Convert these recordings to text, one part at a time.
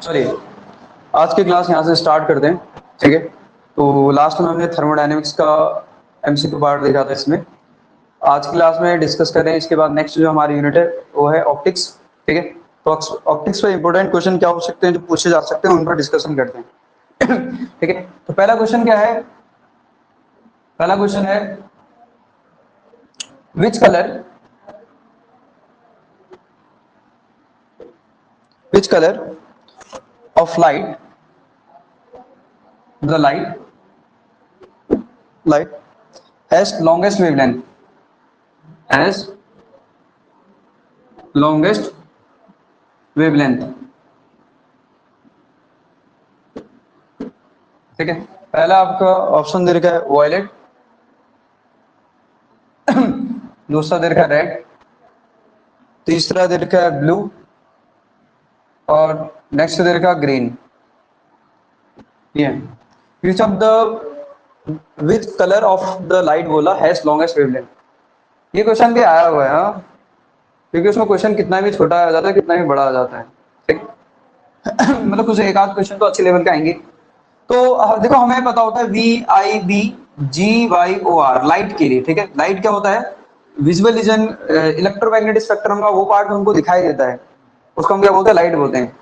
चलिए आज की क्लास यहाँ से स्टार्ट करते हैं, ठीक है। तो लास्ट में हमने थर्मोडायनेमिक्स का एमसीक्यू पार्ट देखा था। इसमें आज की क्लास में डिस्कस कर रहे हैं। इसके बाद नेक्स्ट जो हमारी यूनिट है वो है ऑप्टिक्स, ठीक है। तो ऑप्टिक्स पे इंपॉर्टेंट क्वेश्चन क्या हो सकते हैं जो पूछे जा सकते हैं, उन पर डिस्कशन करते हैं। ठीक है। तो पहला क्वेश्चन क्या है? पहला क्वेश्चन है which colour of light has longest wavelength, has longest wavelength, ठीक है। पहला आपका ऑप्शन दे रखा है वायलेट, दूसरा दे रखा है रेड, तीसरा दे रखा है ब्लू और नेक्स्ट दे रखा है ग्रीन। ये विच of the which colour of the light बोला हैज लॉन्गेस्ट वेवलेंथ। ये क्वेश्चन भी आया हुआ है, हाँ, क्योंकि उसमें क्वेश्चन कितना भी छोटा आ जाता है कितना भी बड़ा आ जाता है, ठीक। मतलब कुछ एक आध क्वेश्चन तो अच्छे लेवल के आएंगे। तो देखो हमें पता होता है VIBGYOR लाइट के लिए, ठीक है। लाइट क्या होता है? विजुअल विजन, इलेक्ट्रोमैग्नेटिक स्पेक्ट्रम का वो पार्ट हमको दिखाई देता है, उसको हम क्या बोलते हैं? लाइट बोलते हैं,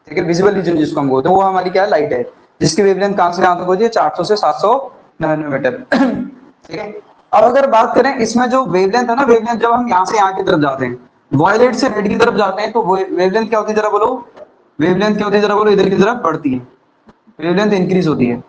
ठीक है। विजुअल विजन जिसको हम बोलते हैं वो हमारी क्या है? लाइट है, जिसकी वेवलेंथ कहां से कहां तक होती है? 400 से 700 नैनोमीटर। ठीक है। अब अगर बात करें इसमें जो वेवलेंथ है ना, वेवलेंथ जब हम यहाँ से यहाँ की तरफ जाते हैं, वॉयलेट से रेड की तरफ जाते हैं, तो वेवलेंथ क्या होती है जरा बोलो? वेवलेंथ क्या होती है जरा बोलो? इधर की तरफ बढ़ती है, वेवलेंथ इंक्रीज होती है।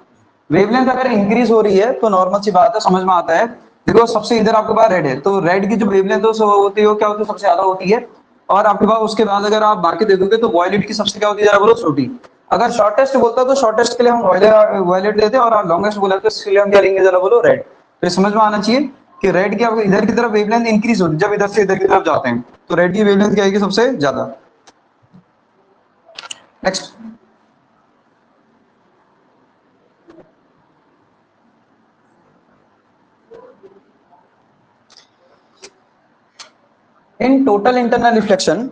वेवलेंथ अगर इंक्रीज हो रही है तो नॉर्मल सी बात है, समझ में आता है। देखो सबसे इधर आपके पास रेड है, तो रेड की जो वेवलेंथ होती है वो क्या होती है? सबसे ज्यादा होती है। और आपके पास उसके बाद अगर आप बाकी देखोगे तो वॉयलेट की सबसे क्या होती है जरा बोलो? छोटी। अगर शॉर्टेस्ट बोलता तो शॉर्टेस्ट के लिए हम वॉयलेट देते हैं, और लॉन्गेस्ट बोला तो इसके लिए हम क्या लेंगे जरा बोलो? रेड। तो समझ में आना चाहिए कि रेड की इधर की तरफ वेवलेंथ इंक्रीज होती है जब इधर से इधर की तरफ जाते हैं, तो रेड की वेवलेंथ क्या आएगी? सबसे ज्यादा। Next, in total internal reflection,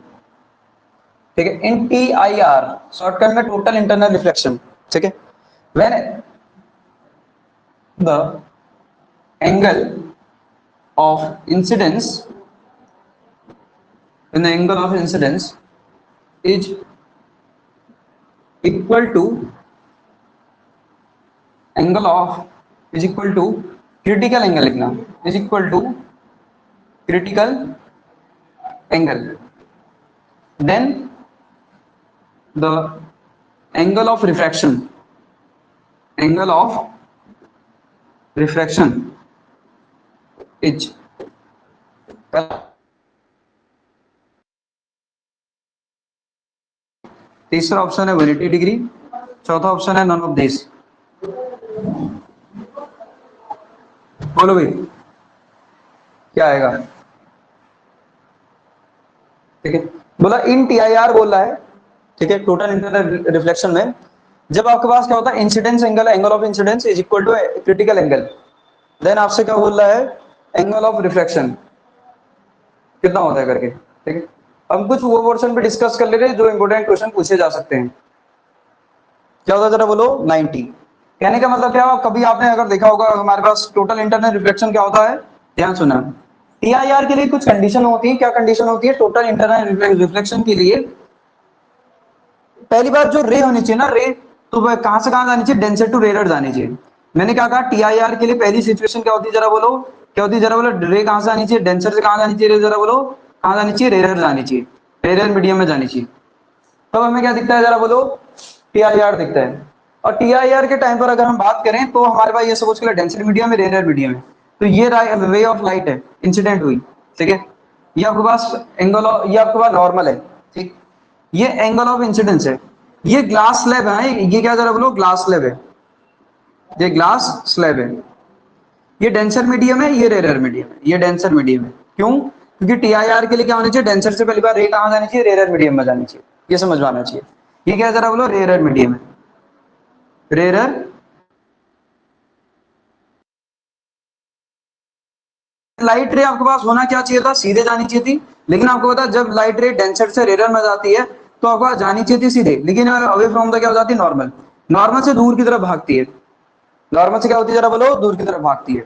ठीक है, इन TIR शॉर्टकट में टोटल इंटरनल रिफ्लेक्शन, ठीक है, when the angle of incidence when the angle of incidence is equal to angle of is equal to critical angle, लिखना is equal to critical angle, then the angle of refraction is, तीसरा option है 180 degree, चौथा option है none of this. बोलो भाई क्या आएगा? ठीक है, बोला इन TIR बोल रहा है, ठीक है, टोटल इंटरनल रिफ्लेक्शन में जब आपके पास क्या होता है? Incidence angle, angle of incidence is equal to critical angle, then आपसे क्या बोल रहा है? एंगल ऑफ रिफ्लेक्शन कितना होता है करके, ठीक है। हम कुछ वो पोर्शन पे डिस्कस कर ले रहे हैं जो इंपोर्टेंट क्वेश्चन पूछे जा सकते हैं। क्या होता है जरा बोलो? 90। कहने का मतलब क्या? कभी आपने अगर देखा होगा हमारे पास टोटल इंटरनल रिफ्लेक्शन क्या होता है, ध्यान सुना। TIR के लिए कुछ कंडीशन होती है। क्या कंडीशन होती है टोटल इंटरनल रिफ्लेक्शन के लिए? पहली बात जो रे होनी चाहिए ना, रे, तो वह कहां से कहां जानी चाहिए? डेंसर टू रेयर जानी चाहिए। मैंने क्या कहा? TIR के लिए पहली सिचुएशन क्या होती है जरा बोलो? क्या होती है जरा बोलो? रे कहां से आनी चाहिए? डेंसर से कहां जानी चाहिए? जरा बोलो कहां जानी चाहिए? रेयर जानी चाहिए, रेयर मीडियम में जानी चाहिए। तब हमें क्या दिखता है जरा बोलो? TIR दिखता है। और TIR के टाइम पर अगर हम बात करें तो हमारे पास ये सपोज कर डेंसर मीडियम है, रेयर मीडियम है, तो ये रे ऑफ लाइट है, इंसिडेंट हुई, ठीक है। ये आपके पास एंगल, ये आपके पास नॉर्मल है, ठीक। ये एंगल ऑफ इंसिडेंस है। ये ग्लास स्लैब है, ये क्या जरा बोलो? ग्लास स्लैब है, ये ग्लास स्लैब है। ये डेंसर मीडियम है, ये रेयर मीडियम है, ये डेंसर मीडियम है। क्यों? क्योंकि TIR के लिए क्या होनी चाहिए? डेंसर से पहली बार रे कहां जानी चाहिए? रेयर मीडियम में जानी चाहिए। ये समझ में आना चाहिए। ये क्या जरा बोलो? रेयर मीडियम है, रेयर लाइट रे आपके पास होना क्या चाहिए था, सीधे जानी चाहिए थी, लेकिन आपको पता जब लाइट रे डेंसर से रेयर में जाती है तो आपको पास जानी चाहिए थी सीधे, लेकिन अवे फ्रॉम द क्या हो जाती है, नॉर्मल। नॉर्मल से दूर की तरफ भागती है, नॉर्मल से क्या होती है जरा बोलो, दूर की तरफ भागती है।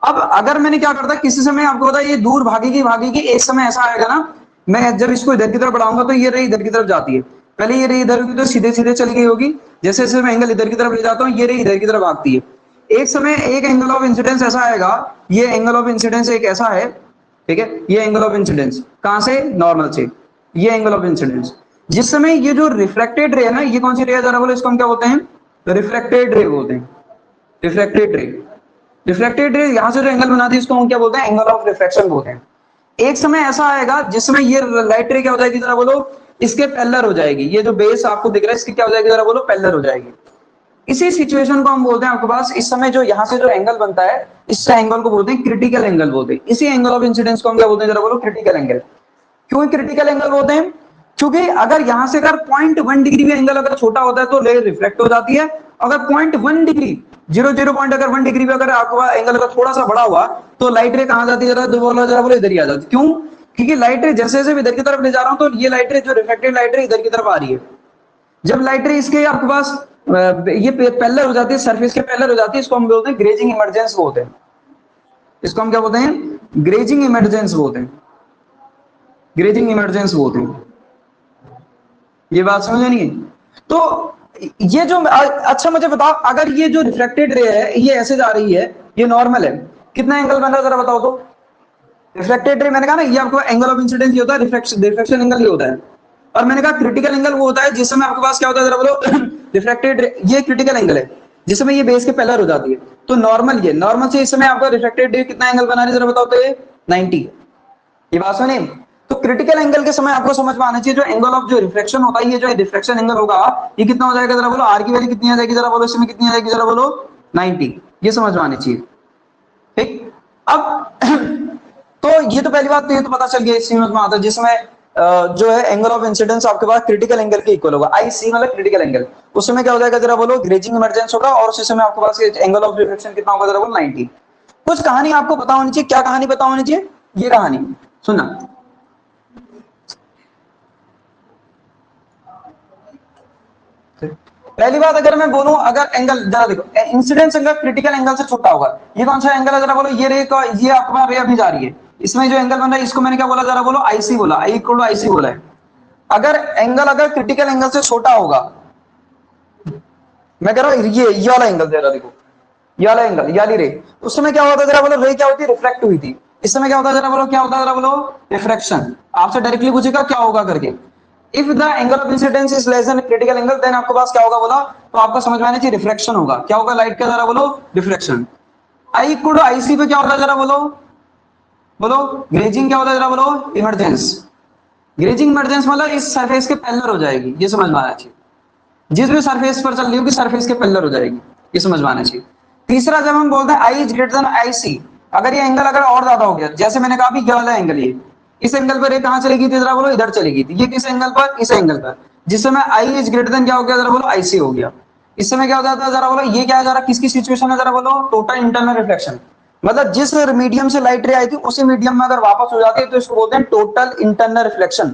अब अगर मैंने क्या करता, किसी समय आपको पता ये दूर भागेगी भागेगी, एक समय ऐसा आएगा ना, मैं जब इसको इधर की तरफ बढ़ाऊंगा तो ये रे इधर की तरफ जाती है, पहले ये रे इधर की तरफ सीधे सीधे चली गई होगी, जैसे जैसे मैं एंगल इधर की तरफ ले जाता हूँ ये रे इधर की तरफ भागती है। एक समय एक एंगल ऑफ इंसिडेंस ऐसा आएगा, ये एंगल ऑफ इंसिडेंस एक ऐसा है, ठीक है, ये एंगल ऑफ इंसिडेंस कहां से, नॉर्मल से, ये एंगल ऑफ इंसिडेंस। जिस समय ये जो रिफ्लेक्टेड रे है ना, ये कौन सी रे है जरा बोलो, इसको हम क्या बोलते हैं, रिफ्लेक्टेड रे बोलते हैं, रिफ्लेक्टेड रे। रिफ्लेक्टेड रे यहां से जो एंगल बनाती है इसको हम क्या बोलते हैं, एंगल ऑफ रिफ्लेक्शन बोलते हैं। एक समय ऐसा आएगा जिसमें ये लाइट रे क्या हो जाएगी जरा बोलो, इसके पैरेलल हो जाएगी, ये जो बेस आपको दिख रहा है इसकी क्या हो जाएगी जरा बोलो, पैरेलल हो जाएगी। इसी सिचुएशन को हम बोलते हैं आपके पास, इस समय जो यहाँ से जो एंगल बनता है इस एंगल को बोलते हैं क्रिटिकल एंगल बोलते हैं। इसी एंगल ऑफ इंसिडेंस को हम क्या बोलते हैं जरा बोलो, क्रिटिकल एंगल। क्यों क्रिटिकल एंगल बोलते हैं, क्योंकि अगर यहां से अगर 0.1 डिग्री भी एंगल अगर छोटा होता है तो रे रिफ्लेक्ट हो जाती है, अगर 0.1 डिग्री 00 पॉइंट अगर 1 डिग्री भी अगर आपका एंगल अगर थोड़ा सा बड़ा हुआ तो लाइट रे कहां जाती है जरा बोलो इधर ही आ जाती। क्यों, क्योंकि लाइट रे जैसे जैसे इधर की तरफ ले जा रहा हूं तो ये लाइट रे जो रिफ्लेक्टेड लाइट रे इधर की तरफ आ रही है। जब लाइट रे इसके आपके पास ये पैरेलल हो जाती है, सरफेस के पैरेलल हो जाती है, इसको हम बोलते हैं ग्रेजिंग इमर्जेंस बोलते हैं। इसको हम क्या बोलते हैं, ग्रेजिंग इमर्जेंस बोलते हैं, ग्रेजिंग इमर्जेंस बोलते हैं। ये बात समझ नहीं है? तो ये जो अच्छा मुझे बताओ, अगर ये जो रिफ्लेक्टेड रे है ये ऐसे जा रही है, ये नॉर्मल है, कितना एंगल बन रहा है जरा बताओ तो। रिफ्लेक्टेड रे मैंने कहा ना, ये आपको एंगल ऑफ इंसिडेंस ये होता है, रिफ्लेक्शन एंगल ये होता है। और मैंने कहा क्रिटिकल एंगल वो होता है जिस समय आपके पास क्या होता है जरा बोलो, रिफ्लेक्टेड रे, ये क्रिटिकल एंगल है जिस समय ये बेस के पैरेलल हो जाती है। तो नॉर्मल, ये नॉर्मल से इस समय आपका रिफ्लेक्टेड रे कितना एंगल बना रही है जरा बताओ तो, ये 90। ये बात सुनिए, तो क्रिटिकल एंगल के समय आपको समझ में आना चाहिए जो एंगल ऑफ जो रिफ्लेक्शन होता है, ये जो रिफ्लेक्शन एंगल होगा ये कितना हो जाएगा जरा बोलो, आर की वैल्यू कितनी आ जाएगी जरा बोलो, इसमें कितनी आ जाएगी जरा बोलो, 90। ये समझ में आनी चाहिए, ठीक। अब तो ये तो पहली बात, तो ये तो पता चल गया, इस समझ में आता है जिसमें जो है एंगल ऑफ इंसिडेंस आपके पास क्रिटिकल एंगल के इक्वल होगा, आई सी मतलब क्रिटिकल एंगल। उस समय क्या हो जाएगा जरा बोलो, ग्रेजिंग इमर्जेंस होगा, और उस समय आपके पास एंगल ऑफ रिफ्लेक्शन कितना होगा जरा बोलो, 90। कुछ कहानी आपको पता होनी चाहिए, क्या कहानी पता होनी चाहिए, ये कहानी सुनना। पहली बात अगर मैं बोलूं, अगर एंगल जरा देखो, इंसिडेंस एंगल क्रिटिकल एंगल से छोटा होगा, ये कौन सा एंगल है जरा बोलो, ये रे का, ये आपका रे अभी जा रही है, इसमें जो एंगल बन रहा है इसको मैंने क्या बोला जरा बोलो, आईसी बोला, आई इक्वल टू आईसी बोला है। अगर एंगल अगर क्रिटिकल एंगल से छोटा होगा, मैं कह रहा हूं ये वाला एंगल जरा देखो, ये वाला एंगल, ये वाली रे, उस समय क्या होता है जरा बोलो, रे क्या होती है, रिफ्लेक्ट हुई थी। इस समय क्या होता है जरा बोलो, क्या होता है जरा बोलो, रिफ्रैक्शन। आपसे डायरेक्टली पूछेगा क्या होगा करके, if the angle of incidence is less than critical angle then आपके पास क्या होगा बोला, तो आपको समझ में आना चाहिए रिफ्लेक्शन होगा। क्या होगा लाइट का जरा बोलो, reflection. I equal to IC पे क्या होता है जरा बोलो, बोलो ग्रेजिंग क्या होता है जरा बोलो, इमर्जेंस। ग्रेजिंग इमर्जेंस मतलब इस सरफेस के पैरेलल हो जाएगी, ये समझ में आना चाहिए, जिस भी सरफेस पर चल रही होगी सरफेस के पैरेलल हो जाएगी, ये समझ में आना चाहिए। तीसरा जब हम बोलते हैं I is greater then I सी, अगर ये एंगल अगर और ज्यादा हो गया, जैसे मैंने कहा अभी ये वाला एंगल, ये इस एंगल पर ये कहां चलेगी थी जरा बोलो, इधर चलेगी थी, ये किस एंगल पर, इस एंगल पर, जिस समय आई इज ग्रेटर देन क्या हो गया जरा बोलो, आईसी हो गया। इस समय क्या हो जाता है जरा बोलो, ये क्या है जरा, किसकी सिचुएशन है जरा बोलो, टोटल इंटरनल रिफ्लेक्शन। मतलब जिस मीडियम से लाइट रे आई थी उसी मीडियम में अगर वापस हो जाती है तो इसको बोलते हैं टोटल इंटरनल रिफ्लेक्शन।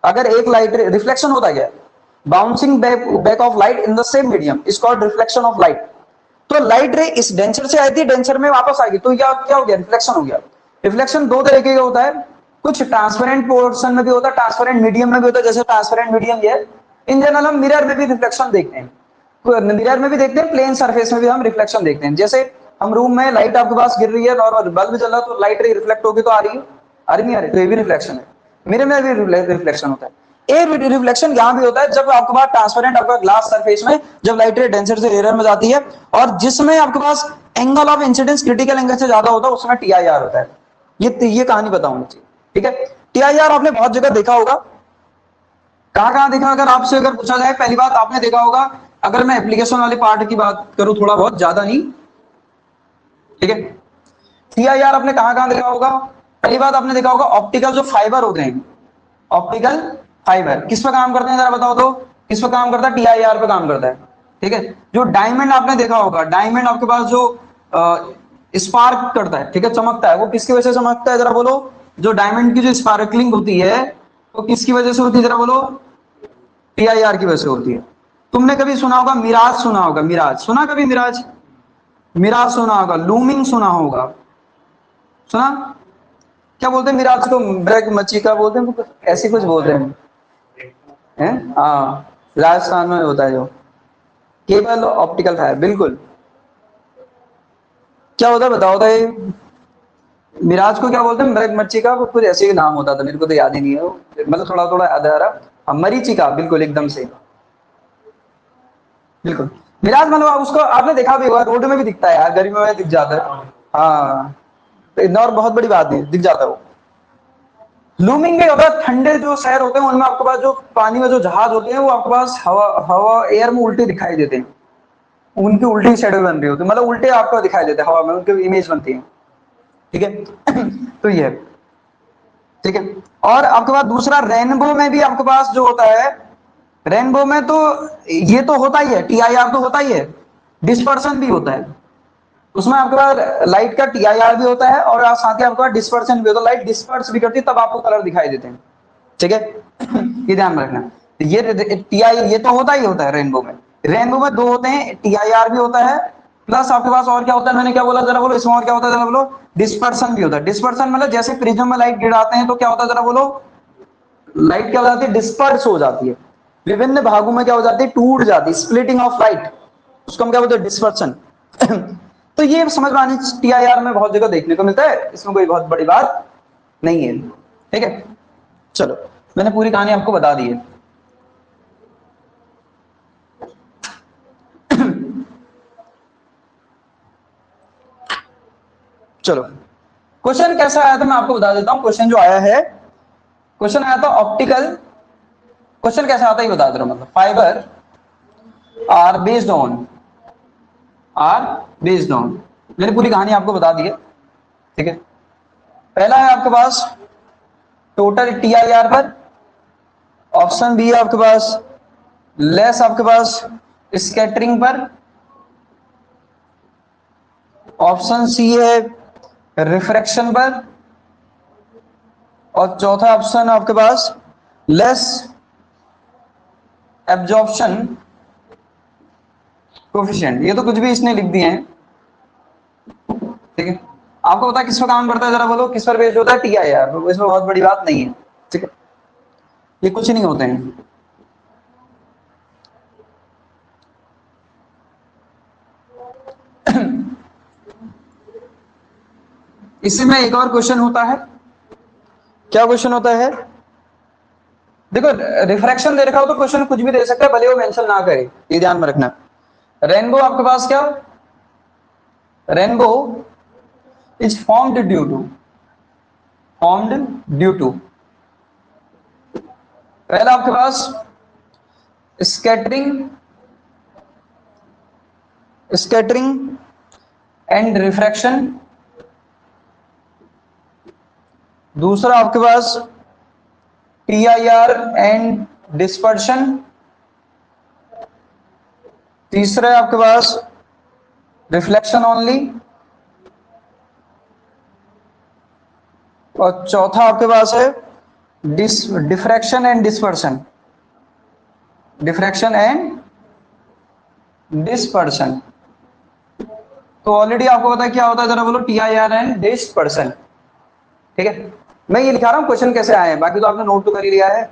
अगर एक लाइट रे, रिफ्लेक्शन होता है क्या, bouncing back of light in the same medium is called reflection of light. तो लाइट रे इस डेंसर से आई थी, डेंसर में वापस आएगी, तो यह क्या हो गया, रिफ्लेक्शन हो गया। रिफ्लेक्शन दो तरीके का होता है, कुछ ट्रांसपेरेंट पोर्शन में भी होता है, ट्रांसपेरेंट मीडियम में भी होता है, जैसे ट्रांसपेरेंट मीडियम ये। इन जनरल हम मिरर में भी रिफ्लेक्शन देखते हैं, मिरर में भी देखते हैं, प्लेन सरफेस में भी हम रिफ्लेक्शन देखते हैं। जैसे हम रूम में लाइट आपके पास गिर रही है, नॉर्मल बल्ब जल रहा है, तो लाइट रे रिफ्लेक्ट होगी तो आ रही है, आ रही नहीं आ रही, तो ये भी रिफ्लेक्शन है। मिरर में भी रिफ्लेक्शन होता है। एयर रिफ्लेक्शन यहाँ भी होता है जब आपके पास ट्रांसपेरेंट आपका ग्लास सरफेस में जब लाइट रे डेंसर से रेयर में जाती है, और जिसमें आपके पास angle of incidence critical angle से ज्यादा होता है उसमें टीआईआर होता है। ये कहानी पता होनी चाहिए, ठीक है। टीआईआर आपने बहुत जगह देखा होगा, कहां देखा, अगर आपसे अगर पूछा जाए, पहली बात आपने देखा होगा, अगर मैं एप्लीकेशन वाले पार्ट की बात करूं थोड़ा बहुत, ज्यादा नहीं, ठीक है। टीआईआर आपने कहां देखा होगा, पहली बात आपने देखा होगा ऑप्टिकल जो फाइबर होते हैं, ऑप्टिकल फाइबर किस पे काम करते हैं जरा बताओ तो, किस पे काम करता है, टीआईआर पे काम करता है, ठीक है। जो डायमंड आपने देखा होगा, डायमंड आपके पास जो स्पार्क करता है, ठीक है, चमकता है। वो किसकी वजह से चमकता है जरा बोलो? जो डायमंड की जो स्पार्कलिंग होती है वो किसकी वजह से होती है जरा बोलो? टीआईआर की वजह से होती है। तुमने कभी सुना होगा मिराज, सुना होगा मिराज, सुना कभी मिराज? मिराज सुना होगा, लूमिंग सुना होगा, सुना? क्या बोलते हैं मिराज को? ब्रैक मच्छी का बोलते हैं, ऐसे कुछ बोलते हैं। हाँ, राजस्थान में होता है जो केबल ऑप्टिकल फाइबर, बिल्कुल। क्या होता है बताओ तो ये मिराज को क्या बोलते हैं? मृग मच्छी का वो कुछ ऐसे ही नाम होता था, मेरे को तो याद ही नहीं है वो, मतलब थोड़ा थोड़ा याद आ रहा। हाँ, मरीचिका, बिल्कुल एकदम से, बिल्कुल। मिराज मतलब उसको आपने देखा भी होगा, रोड में भी दिखता है यार, गर्मियों में दिख जाता है। हाँ, तो इतना और बहुत बड़ी बात नहीं, दिख जाता है वो। लूमिंग में होता है ठंडे जो शहर होते हैं उनमें आपके पास जो पानी में जो जहाज होते हैं वो आपके पास हवा हवा एयर में उल्टे दिखाई देते हैं, उनकी उल्टी शेडो बन रही होती है, मतलब उल्टे आपको दिखाई देते हैं हवा में, उनकी इमेज बनती है, ठीक है। तो ये है, ठीक है। और आपके पास दूसरा रेनबो में भी आपके पास जो होता है, रेनबो में तो ये तो होता ही है, टीआईआर तो होता ही है, डिस्पर्सन भी होता है। उसमें आपके पास लाइट का टीआईआर भी होता है और साथ ही आपके पास डिस्पर्सन भी होता है, लाइट डिस्पर्स भी करती है तब आपको कलर दिखाई देते हैं, ठीक है। ये ध्यान में रखना। ये टीआई ये तो होता ही होता है रेनबो में। रेनबो में दो होते हैं, टीआईआर भी होता है, प्लस आपके पास और क्या होता है, मैंने क्या बोला जरा बोलो? इसमें और क्या होता है जरा बोलो? डिस्पर्सन भी होता है। डिस्पर्सन मतलब जैसे प्रिज्म में लाइट गिराते हैं तो क्या होता है जरा बोलो? लाइट क्या हो जाती है? डिस्पर्स हो जाती है, विभिन्न भागों में क्या हो जाती है? टूट जाती है, स्प्लिटिंग ऑफ लाइट, उसको हम क्या बोलते हैं? डिस्पर्सन। तो ये समझ में आनी, टीआईआर में बहुत जगह देखने को मिलता है, इसमें कोई बहुत बड़ी बात नहीं है, ठीक है। चलो, मैंने पूरी कहानी आपको बता दी है। चलो, क्वेश्चन कैसा आया था मैं आपको बता देता हूं। क्वेश्चन जो आया है, क्वेश्चन आया था ऑप्टिकल, क्वेश्चन कैसा आता है ये बता दे रहा हूं। मतलब fibre are based on, are based on, मैंने पूरी कहानी आपको बता दी है, ठीक है। पहला है आपके पास टोटल टीआईआर पर, ऑप्शन बी है आपके पास लेस आपके पास स्कैटरिंग पर, ऑप्शन सी है रिफ्रैक्शन पर, और चौथा ऑप्शन है आपके पास लेस एब्जॉर्प्शन कोफिशिएंट। ये तो कुछ भी इसने लिख दिए हैं, ठीक है। आपको पता है किस पर काम करता है जरा बोलो? किस पर बेस्ड होता है? टीआईआर, इसमें बहुत बड़ी बात नहीं है, ठीक है। ये कुछ नहीं होते हैं। इसी में एक और क्वेश्चन होता है। क्या क्वेश्चन होता है? देखो, रिफ्रैक्शन दे रखा हो तो क्वेश्चन कुछ भी दे सकता है, भले वो मेंशन ना करे, ये ध्यान में रखना। रेनबो आपके पास क्या, rainbow is formed due to पहला आपके पास स्कैटरिंग, स्कैटरिंग एंड रिफ्रैक्शन, दूसरा आपके पास टीआईआर एंड डिस्पर्शन, तीसरा है आपके पास रिफ्लेक्शन ओनली, और चौथा आपके पास है diffraction and dispersion, diffraction and dispersion. तो ऑलरेडी आपको पता है क्या होता है जरा बोलो? टीआईआर एंड डिस्पर्शन, ठीक है। मैं ये लिखा रहा हूं क्वेश्चन कैसे आए हैं, बाकी तो आपने नोट तो कर ही लिया है,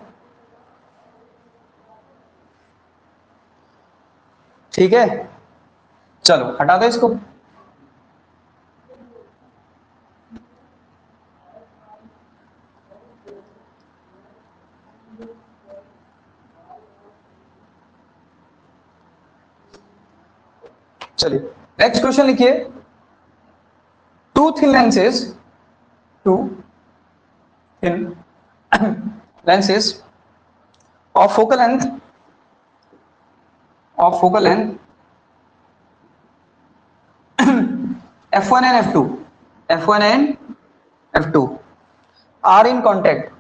ठीक है। चलो हटा दो इसको। चलिए नेक्स्ट क्वेश्चन लिखिए। Two thin lenses, two thin lenses of focal length, of focal length f1 and f2, f1 and f2 are in contact,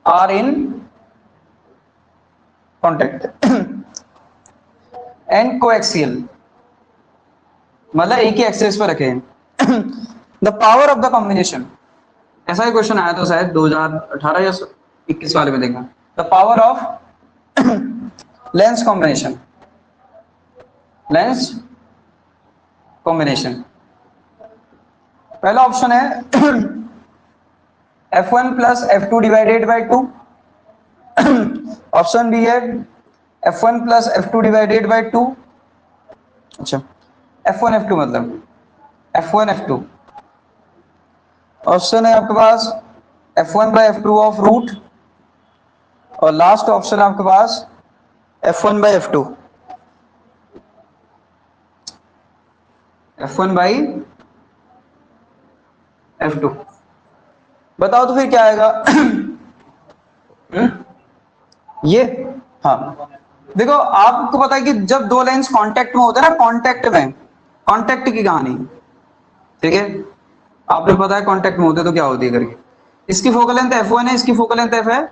are in contact and coaxial, मतलब एक ही एक्सेस पर रखे हैं, the power of the combination, ऐसा ही question आया था शायद 2018 या 21 वाले में, देखना। The power of lens combination, lens combination. पहला ऑप्शन है F1 plus F2 divided by 2। Option B है F1 plus F2 divided by 2। अच्छा, F1 F2 मतलब F1 F2। ऑप्शन है आपके पास F1 by F2 of root, और लास्ट ऑप्शन है आपके पास F1 by F2, F1 by F2। बताओ तो फिर क्या आएगा? ये, हाँ देखो, आपको पता है कि जब दो लेंस कांटेक्ट में होते हैं ना, कांटेक्ट में, कांटेक्ट की कहानी, ठीक है, आपने पता है कांटेक्ट में होते तो क्या होती है करके। इसकी फोकल लेंथ F1 है, इसकी फोकल लेंथ F है,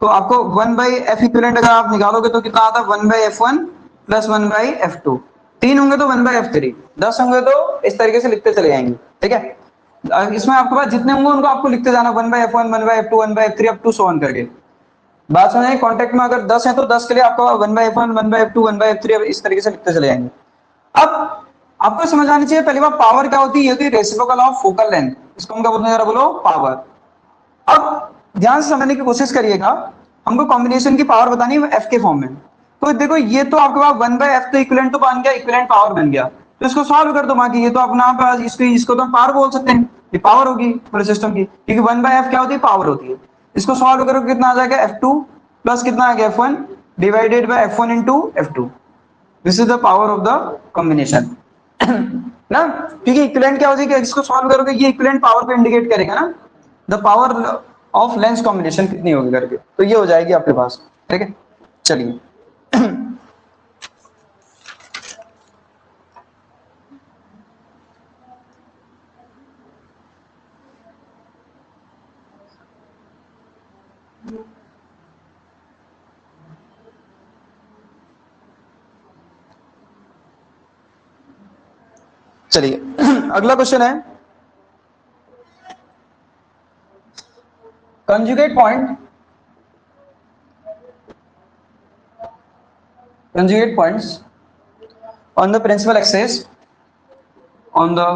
तो आपको 1 बाई एफ इक्विवेलेंट अगर आप निकालोगे तो कितना आता है? 1 by F1 plus 1 by F2। 3 होंगे तो 1 बाई F3, 10 होंगे तो इस तरीके से लिखते चले जाएंगे, ठीक है। इसमें आपके पास जितने होंगे उनको आपको लिखते जाना, 1 by F1, 1 by F2, 1 by F3 up to so on करके। बात समझ, कॉन्टेक्ट में अगर 10 है तो 10 के लिए आपको 1 by F1, 1 by F2, 1 by F3 इस तरीके से लिखते चले जाएंगे। अब आपको समझ आनी चाहिए पहली बार पावर क्या होती है, ये होती है रेसिप्रोकल ऑफ फोकल लेंथ। इसको हम क्या बोलते हैं जरा बोलो? पावर। अब ध्यान से समझने की कोशिश करिएगा, हमको कॉम्बिनेशन की पावर बतानी है एफ के फॉर्म में। तो देखो ये तो आपके पास 1 बाई एफ तो इक्विवेलेंट तो बन गया, इक्विवेलेंट पावर बन गया, तो इसको सॉल्व कर दो। बाकी ये तो अपना पास, इसको तो पावर बोल सकते हैं, ये पावर होगी पूरे सिस्टम की, क्योंकि 1 बाई एफ क्या होती है? पावर होती है। इसको सॉल्व करो कितना आ जाएगा? F2 प्लस कितना आ गया? F1 divided by F1 into F2। This is the power of the combination ना, क्योंकि इक्विवेलेंट क्या हो जाएगा, इसको सॉल्व करोगे ये इक्विवेलेंट पावर को इंडिकेट करेगा ना, the power of lens combination कितनी होगी करके, तो ये हो जाएगी आपके पास, ठीक है। चलिए चलिए अगला क्वेश्चन है conjugate point, conjugate points on the principal axis, on the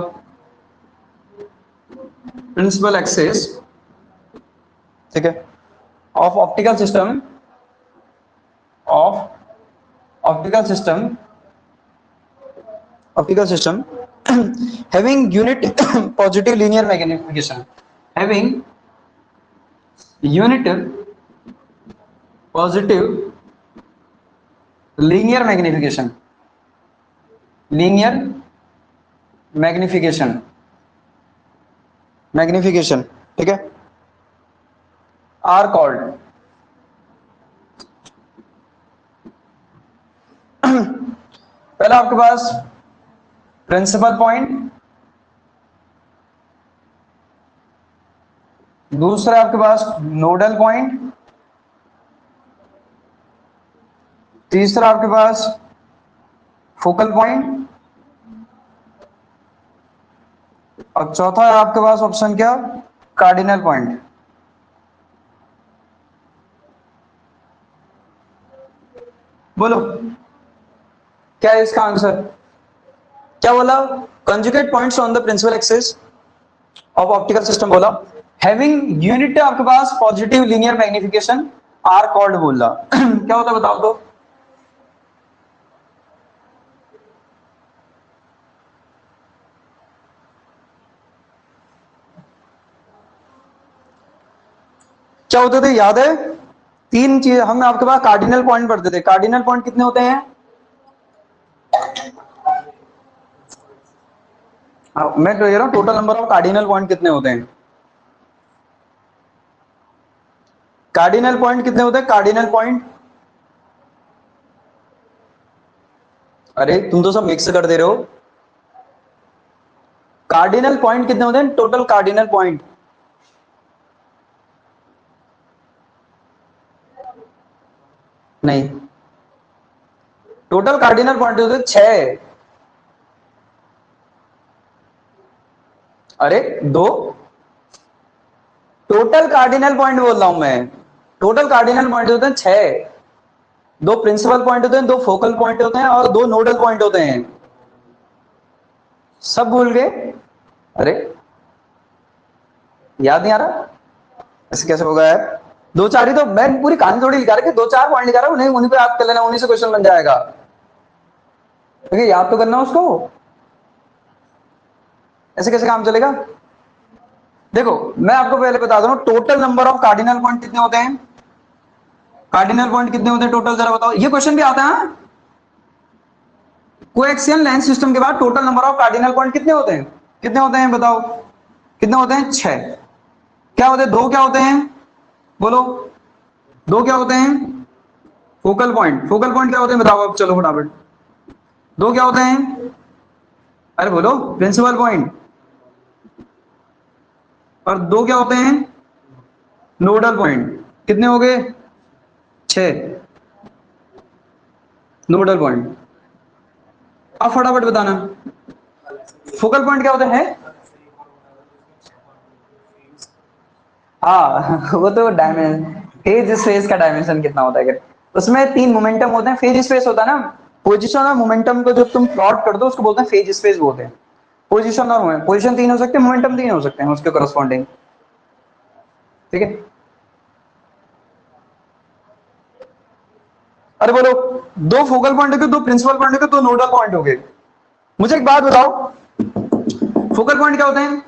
principal axis, ठीक है, of optical system, of optical system, optical system having unit positive linear magnification, having unit positive linear magnification, linear magnification, magnification, ठीक है, are called पहला आपके पास principal point, दूसरा आपके पास nodal point, तीसरा आपके पास फोकल पॉइंट, और चौथा है आपके पास ऑप्शन क्या? Cardinal point. बोलो क्या है इसका आंसर? क्या बोला? Conjugate points on the principal axis of optical system बोला, हैविंग यूनिट आपके पास positive linear magnification are called बोला क्या होता है बताओ तो? क्या होते थे याद है? तीन चीज हम आपके पास कार्डिनल पॉइंट पढ़ते थे। कार्डिनल पॉइंट कितने होते हैं? मैं कह रहा हूं total number of cardinal point कितने होते हैं? कार्डिनल पॉइंट कितने होते हैं? कार्डिनल पॉइंट, अरे तुम तो सब मिक्स कर दे रहे हो। कार्डिनल पॉइंट कितने होते हैं टोटल? कार्डिनल पॉइंट नहीं, टोटल कार्डिनल पॉइंट होते हैं 6। अरे दो टोटल कार्डिनल पॉइंट बोल रहा हूं मैं, टोटल कार्डिनल पॉइंट होते हैं 6, दो प्रिंसिपल पॉइंट होते हैं, दो फोकल पॉइंट होते हैं और दो नोडल पॉइंट होते हैं। सब भूल गए? अरे याद नहीं आ रहा? ऐसे कैसे होगा यार? दो चार ही तो, मैं पूरी कहानी थोड़ी लिखा रहा, दो चार पॉइंट लिखा रहा हूं, उन्हीं उन्हीं पे याद कर लेना, उन्हीं से क्वेश्चन बन जाएगा। ठीक है, याद तो करना उसको। ऐसे कैसे काम चलेगा? देखो मैं आपको पहले बता दूं, total number of cardinal point कितने होते हैं? कार्डिनल पॉइंट कितने होते हैं टोटल, जरा बताओ। ये क्वेश्चन भी आता है। कोएक्सियल लेंस सिस्टम के बाद total number of cardinal point कितने होते हैं? कितने होते हैं बताओ? कितने होते हैं? 6। क्या होते हैं? दो क्या होते हैं? बोलो। दो क्या होते हैं? Focal point. फोकल पॉइंट क्या होते हैं बताओ अब, चलो फटाफट। दो क्या होते हैं? अरे बोलो। Principal point. और दो क्या होते हैं? Nodal point. कितने हो गए? 6 नोडल पॉइंट। अब फटाफट बताना, फोकल पॉइंट क्या होते हैं? हाँ वो तो डायमेंशन, फेज स्पेस का डायमेंशन कितना होता है? उसमें 3 मोमेंटम होते हैं, फेज स्पेस होता है ना, पोजीशन और मोमेंटम को जब तुम प्लॉट कर दो उसको बोलते हैं फेज स्पेस बोलते हैं। पोजीशन और मोमेंटम, पोजीशन 3 हो सकते हैं, मोमेंटम 3 हो सकते हैं उसके करस्पॉन्डिंग। ठीक है, अरे बोलो। दो फोकल पॉइंट हो गए, दो प्रिंसिपल पॉइंट हो गए, दो नोडल पॉइंट हो गए। मुझे एक बात बताओ, फोकल पॉइंट क्या होते हैं?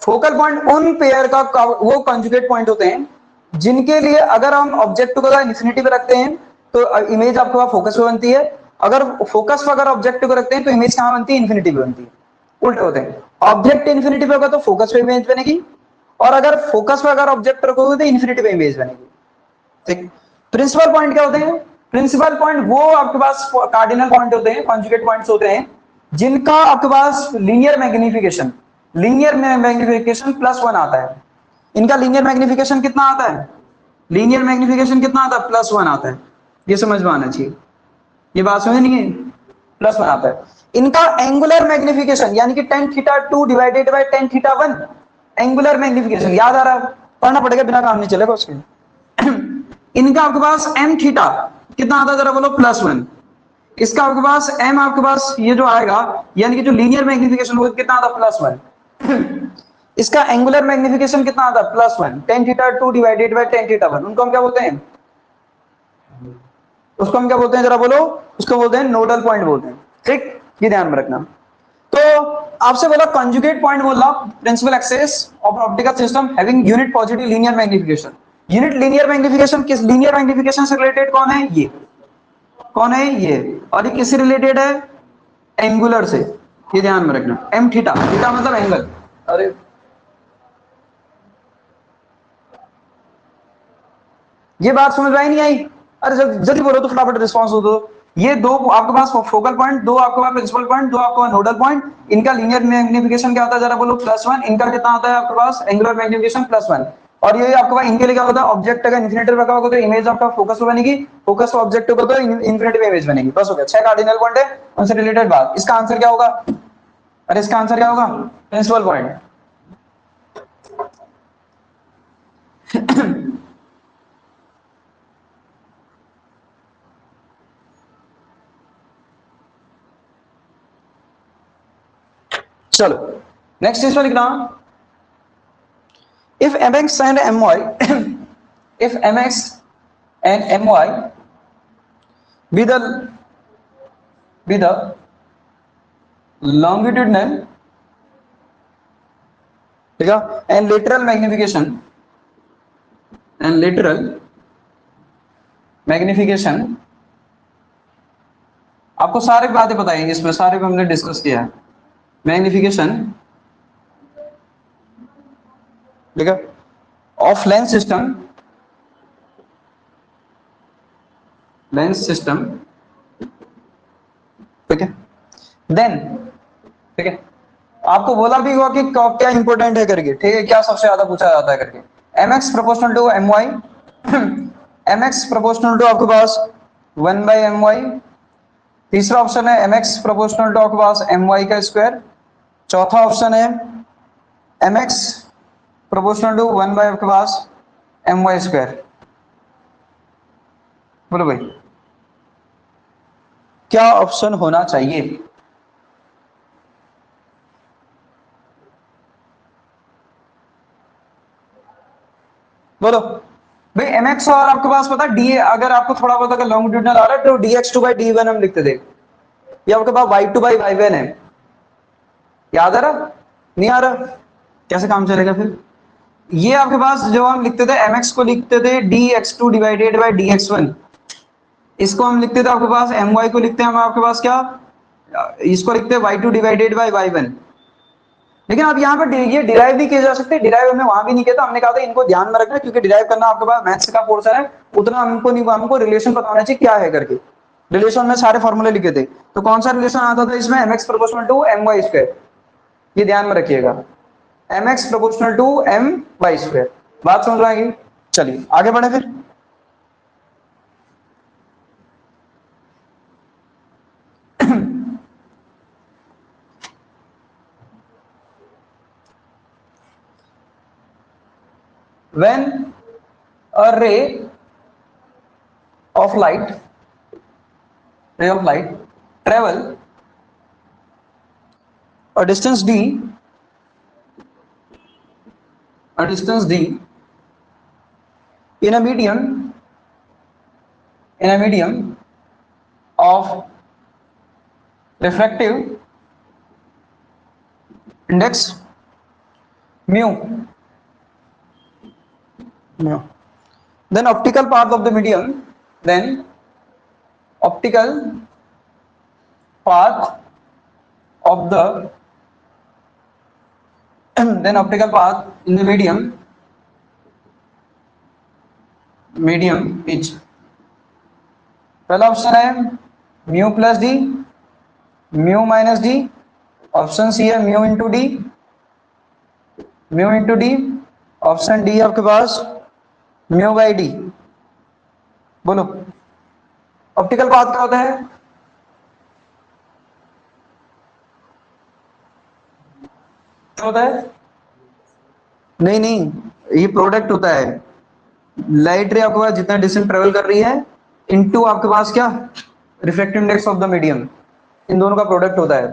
फोकल पॉइंट उन पेयर का वो कॉन्जुगेट पॉइंट होते हैं जिनके लिए अगर हम ऑब्जेक्ट को इन्फिनिटी पे रखते हैं तो इमेज आपके पास फोकस पे बनती है, अगर फोकस पर अगर ऑब्जेक्ट को रखते हैं तो इमेज कहां बनती है? इन्फिनिटी पे बनती है। उल्टे होते हैं, ऑब्जेक्ट इन्फिनिटी पे होगा तो फोकस पे इमेज बनेगी, और अगर फोकस पे अगर ऑब्जेक्ट रखोगे तो इन्फिनिटी पे इमेज बनेगी। ठीक। प्रिंसिपल पॉइंट क्या होते हैं? प्रिंसिपल पॉइंट वो आपके पास कार्डिनल पॉइंट होते हैं, कॉन्जुगेट पॉइंट्स होते हैं जिनका आपके पास लीनियर मैग्निफिकेशन, लीनियर मैग्निफिकेशन +1 आता है। इनका लीनियर मैग्निफिकेशन कितना आता है? लीनियर मैग्निफिकेशन कितना आता है? +1 आता है। ये समझ में आना चाहिए, ये बात समझ नहीं है? +1 आता है। इनका एंगुलर मैग्निफिकेशन यानी कि tan θ2 divided by tan θ1, angular magnification याद आ रहा है? पढ़ना पड़ेगा, बिना काम नहीं चलेगा उसके। इनका आपके पास m थीटा कितना आता है जरा बोलो? +1। इसका आपके पास m आपके पास ये जो आएगा यानी कि जो लीनियर मैग्निफिकेशन वो कितना आता है? +1। इसका एंगुलर मैग्निफिकेशन कितना आता है? +1। tan θ2 डिवाइडेड बाय tan θ1, उनको हम क्या बोलते हैं? उसको हम क्या बोलते हैं जरा बोलो? उसको बोलते हैं नोडल पॉइंट बोलते हैं। ठीक, ये ध्यान में रखना। तो आपसे बोला कंजुगेट पॉइंट बोला, principal axis of optical system having unit positive linear magnification. Unit linear magnification किस लीनियर मैग्निफिकेशन से रिलेटेड कौन है? ये कौन है? ये। और ये किससे रिलेटेड है? एंगुलर से। ये ध्यान में रखना, m थीटा, थीटा मतलब एंगल। अरे ये बात समझ में आई नहीं आई? अरे जब जल्दी बोलो तो फटाफट रिस्पांस हो दो। ये दो आपके पास फोकल पॉइंट, दो आपके पास प्रिंसिपल पॉइंट, दो आपके पास नोडल पॉइंट, इनका लीनियर मैग्निफिकेशन क्या होता है जरा बोलो? +1। इनका कितना होता है आपके पास? Angular magnification +1। और ये आपके पास इनके लिए क्या होता है? ऑब्जेक्ट अगर इन्फिनिटी रखा होगा तो इमेज आपका फोकस पे बनेगी, फोकस पे ऑब्जेक्ट होगा तो इन्फिनिटी पे इमेज बनेगी। बस हो गया, 6 कार्डिनल पॉइंट है, उनसे रिलेटेड बात। इसका आंसर क्या होगा? अरे इसका आंसर क्या होगा? Principal point. चलो नेक्स्ट इसमें लिखना, if mx and my if mx and my be the longitudinal, ठीक है, and lateral मैग्निफिकेशन, आपको सारे बातें बताएंगे इसमें, सारे को हमने डिस्कस किया है। मैग्निफिकेशन, ठीक है, ऑफ लेंस सिस्टम, ठीक है। देन, ठीक है, आपको बोला भी हुआ कि क्या इंपॉर्टेंट है करके, ठीक है, क्या सबसे ज्यादा पूछा जाता है करके। mx proportional to my, mx proportional to आपके पास 1/my, तीसरा ऑप्शन है mx प्रोपोर्शनल टू आपके पास my का स्क्वायर, चौथा ऑप्शन है M X proportional to 1 by आपके पास एम वाई स्क्वायर। बोलो भाई क्या ऑप्शन होना चाहिए? बोलो भाई। एम एक्स और आपके पास पता डी, अगर आपको थोड़ा बहुत अगर लॉन्गिट्यूडनल आ रहा है तो D X two by D one हम लिखते थे। ये आपके पास Y two by Y one है। याद आ रहा? नहीं आ रहा? कैसे काम चलेगा फिर? ये आपके पास जो हम लिखते थे एम एक्स को लिखते थे D X to divided by D x one. इसको हम लिखते थे आपके पास एम वाई को लिखते हैं हम आपके पास क्या, इसको लिखते हैं Y two divided by Y one. लेकिन अब यहाँ पर ये डिराइव भी किए जा सकते हैं। डिराइव हमने वहां भी नहीं किया था, हमने कहा था इनको ध्यान में रखना क्योंकि डिराइव करना आपके पास मैथ्स का पोर्शन है, उतना हमको नहीं, हमको रिलेशन पता होना चाहिए क्या है करके। रिलेशन में सारे फॉर्मूले लिखे थे, तो कौन सा रिलेशन आता था इसमें? M X proportional to M Y square. ये ध्यान में रखिएगा, M X proportional to M Y square. बात समझ में आएगी? चलिए आगे बढ़े फिर। when a of light ray of light travel a distance d, a distance d in a medium, in a medium of refractive index mu, mu, then optical path of the medium, then optical path of the then optical path in the medium is, पहला option है mu plus D, mu minus D, option C है mu into D, mu into D, option D आपके पास mu by D. बोलो optical path क्या होता है? क्या होता है? नहीं नहीं, ये प्रोडक्ट होता है। लाइट रे आपके पास जितना डिस्टेंस ट्रेवल कर रही है इनटू आपके पास क्या, refractive index of the medium, इन दोनों का प्रोडक्ट होता है।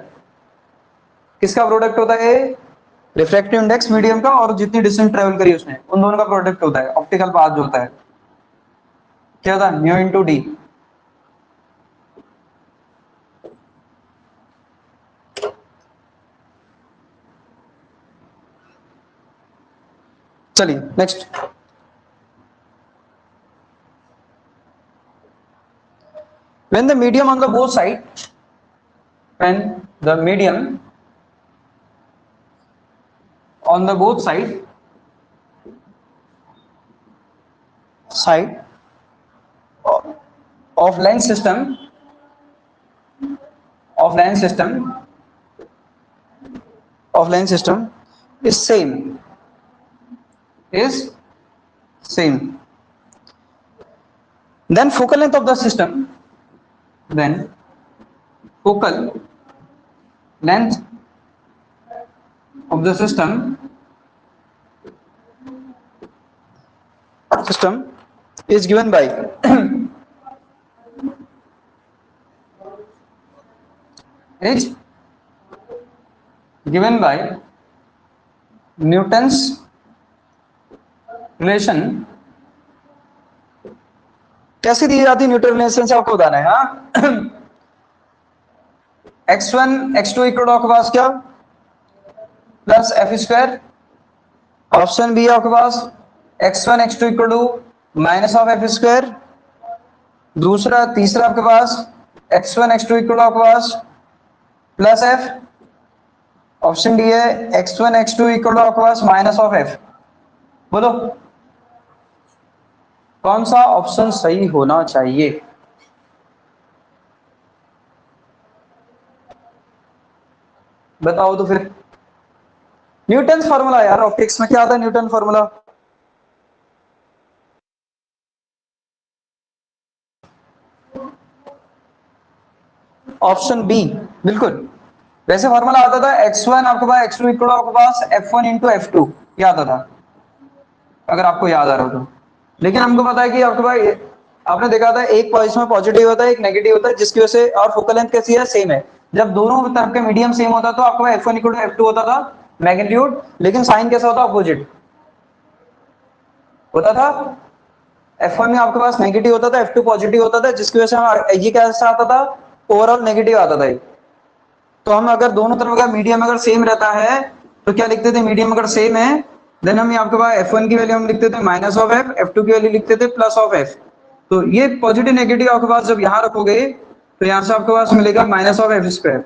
किसका प्रोडक्ट होता है? रिफ्रैक्टिव इंडेक्स मीडियम का और जितनी डिस्टेंस ट्रेवल करी उसने, उन दोनों का प्रोडक्ट होता है ऑप्टिकल पाथ जो होता है। क्या होता है? Mu into D. चलिए next. when the medium on the both side when the medium on the both side of lens system, of lens system, of lens system is same, is same, then focal length of the system, then focal length of the system is given by is given by Newton's relation। कैसे दी जाती है Newton relation से आपको बताना है। हाँ x1 x2 equal to आपके पास क्या, plus F square. Option B आपके पास x1 x2 equal to minus of F square. दूसरा तीसरा आपके पास x1 x2 इक्वल टू आपके पास प्लस एफ। ऑप्शन डी है x1 x2 इक्वल टू आपके पास माइनस ऑफ एफ। बोलो कौन सा ऑप्शन सही होना चाहिए? बताओ तो फिर। न्यूटन फॉर्मूला यार, ऑप्टिक्स में क्या आता है न्यूटन फॉर्मूला? ऑप्शन बी बिल्कुल, वैसे फॉर्मूला आता था x1 आपके पास x2 इक्वल आपके पास f1 इंटू f2, ये आता था अगर आपको याद आ रहा हो तो। लेकिन हमको पता है कि आपके पास आपने देखा था एक इसमें पॉजिटिव होता है एक नेगेटिव होता है, जिसकी वजह से और फोकल लेंथ कैसी है, सेम है। जब दोनों तरफ के मीडियम सेम होता तो आपके पास f1 इक्वल टू f2 होता था मैग्नीट्यूड, लेकिन साइन कैसा होता अपोजिट होता था। f1 में आपके पास नेगेटिव होता था, f2 पॉजिटिव होता था, जिसकी वजह से ये कैसा आता था, ओवरऑल नेगेटिव आता था। तो हम अगर दोनों तरफ का मीडियम अगर सेम रहता है तो क्या लिखते थे, मीडियम अगर सेम है देन हम आपके पास f1 की वैल्यू हम लिखते थे माइनस ऑफ f, f2 की वैल्यू लिखते थे प्लस ऑफ f। तो ये पॉजिटिव नेगेटिव आपके पास जब यहां रखोगे तो यहां से आपके पास मिलेगा माइनस ऑफ f स्क्वायर।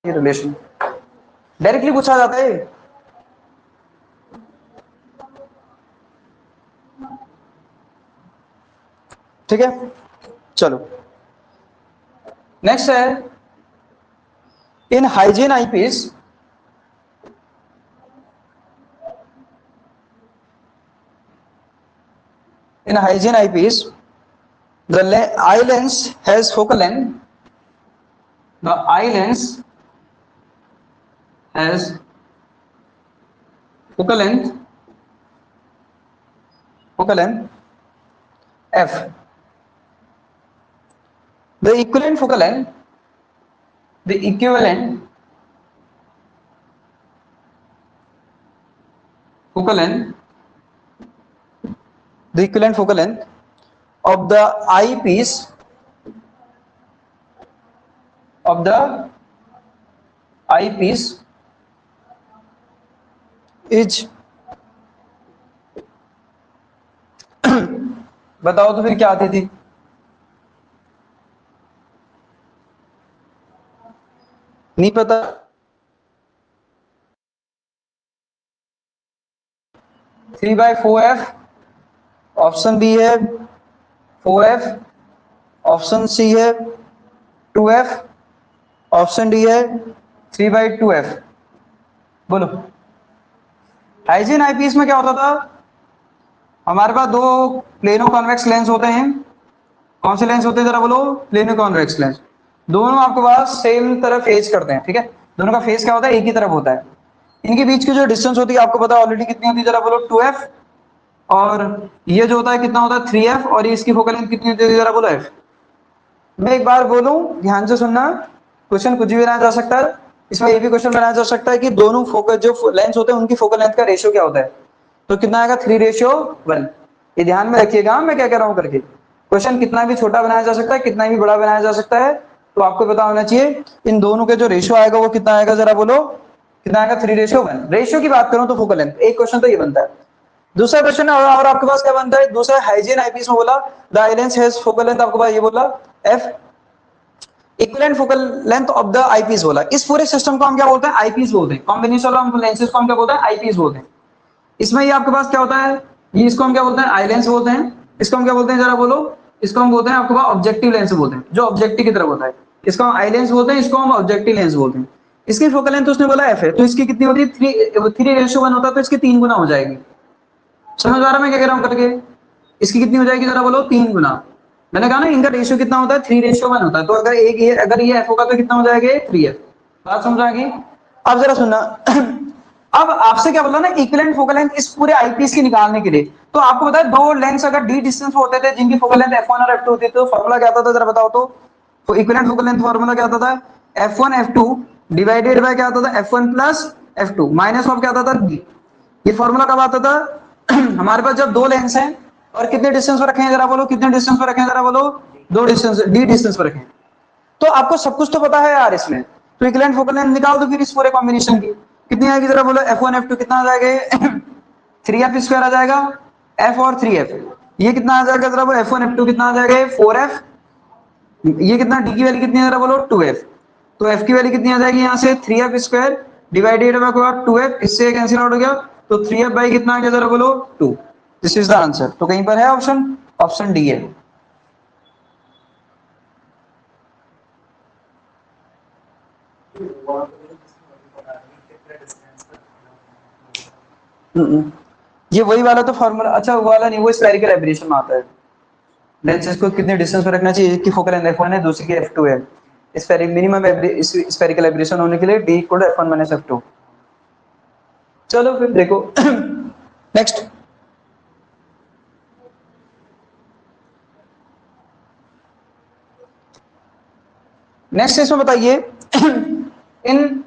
ये रिलेशन डायरेक्टली पूछा जाता है। ठीक है, चलो नेक्स्ट है in hygiene eyepiece in hygiene eyepiece the eye lens has focal length, the eye lens has focal length f, the equivalent focal length, the equivalent focal length, the equivalent focal length of the eyepiece of the eyepiece is बताओ तो फिर क्या आती थी, नहीं पता। 3/4f, option B है 4f, option C है 2f, ऑप्शन डी है 3/2f। बोलो हाइजीन आईपीएस में क्या होता था, हमारे पास दो प्लेनो कॉन्वेक्स लेंस होते हैं। कौन से लेंस होते हैं जरा बोलो, प्लेनो कॉन्वेक्स लेंस। दोनों आपके पास सेम तरफ फेस करते हैं, ठीक है, दोनों का फेस क्या होता है, एक ही तरफ होता है। इनके बीच की जो डिस्टेंस होती है आपको पता है ऑलरेडी कितनी होती है, जरा बोलो 2f। और ये जो होता है कितना होता है 3f, और ये इसकी फोकल लेंथ कितनी होती है जरा बोलो f। मैं एक बार बोलूं ध्यान से सुनना, क्वेश्चन कुछ भी बनाया जा सकता है। इसमें ये भी क्वेश्चन बनाया जा सकता है कि दोनों फोकल जो लेंस होते हैं उनकी फोकल लेंथ का रेशियो क्या होता है, तो कितना आएगा 3:1। ये ध्यान में रखिएगा मैं क्या कह रहा हूं करके। क्वेश्चन कितना भी छोटा बनाया जा सकता है, कितना भी बड़ा बनाया जा सकता है, तो आपको पता होना चाहिए इन दोनों के जो रेशियो आएगा वो कितना आएगा, जरा बोलो कितना आएगा 3:1। रेशियो की बात करूं तो फोकल लेंथ, एक क्वेश्चन तो ये बनता है। दूसरा क्वेश्चन और आपके पास क्या बनता है, दूसरा हाइजीन आईपीस में बोला the eye lens has focal length, आपके पास ये बोला F, equivalent focal length of the eyepiece बोला। इस पूरे सिस्टम को हम क्या बोलते हैं, आईपीस बोलते हैं। कॉम्बिनेशन ऑफ लेंसेज को हम क्या बोलते हैं, आईपीस बोलते हैं। इसमें ये आपके पास क्या होता है, ये इसको हम क्या बोलते हैं, आई लेंस बोलते हैं। इसको हम क्या बोलते हैं जरा बोलो, इसको हम बोलते हैं आपके पास ऑब्जेक्टिव लेंस बोलते हैं, जो ऑब्जेक्टिव की तरफ होता है। इसको हम आई लेंस बोलते हैं, इसको हम ऑब्जेक्टिव लेंस बोलते हैं। इसकी फोकल लेंथ उसने बोला एफ है, तो इसकी कितनी होती है 3:1 होता है, तो इसकी 3 गुना हो जाएगी। समझ आ रहा मैं क्या कह रहा हूं करके, इसकी कितनी हो जाएगी जरा बोलो 3 गुना। मैंने कहा ना इनका रेशियो कितना होता है 3:1 होता है, तो अगर अगर ये एफ होगा तो कितना हो जाएगा 3f। बात समझ आ गई। अब जरा सुनना अब आपसे क्या बोला ना, इक्विवेलेंट फोकल लेंथ इस पूरे आईपीस की निकालने के लिए, तो आपको पता है दो लेंस अगर डी डिस्टेंस होते थे जिनकी फोकल लेंथ f1 और f2 होती थी, तो फॉर्मूला क्या आता था जरा बताओ तो इक्विवेलेंट फोकल लेंथ फॉर्मूला क्या आता था, f1 f2 डिवाइडेड बाय क्या आता था f1 plus f2 minus of क्या आता था d। ये फॉर्मूला कब आता था हमारे पास जब दो लेंस हैं और कितने डिस्टेंस पर रखे हैं जरा बोलो, कितने डिस्टेंस पर रखे हैं जरा बोलो, दो डिस्टेंस डी डिस्टेंस पर रखे हैं। तो आपको सब कुछ तो पता है यार इसमें, तो इक्विवेलेंट फोकल लेंथ निकाल दो फिर इस पूरे कॉम्बिनेशन की। कितनी आएगी जरा बोलो, f1 f2 कितना आ जाएगा 3f स्क्वायर आ जाएगा, f और 3f। ये कितना आ जाएगा जरा बोलो, f1 f2 कितना आ जाएगा 4f। ये कितना d की वैल्यू कितनी है जरा बोलो 2f। तो f की वैल्यू कितनी आ जाएगी यहाँ से 3f square divided by 2f, इससे कैंसिल आउट हो गया, तो 3f बाई कितना आ गया जरा बोलो 2। This is the answer. तो कहीं पर है ऑप्शन, ऑप्शन डी है। ये वही वाला तो फॉर्मूला, अच्छा वो वाला नहीं, वो स्फेरिकल एब्रेशन में आता है। लेंस इसको कितने डिस्टेंस पर रखना चाहिए, एक की फोकल लेंथ f1 है, दूसरी की f2 है। मिनिमम स्फेरिकल एब्रेशन होने के लिए d equal to f1 minus f2। चलो फिर देखो नेक्स्ट। नेक्स्ट इसमें बताइए इन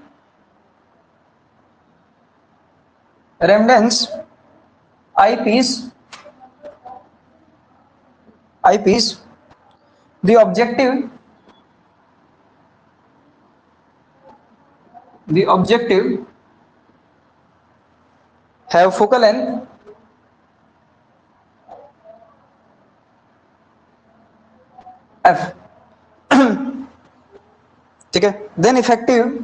रेमडेंस eyepiece the objective have focal length f, ठीक है। Then effective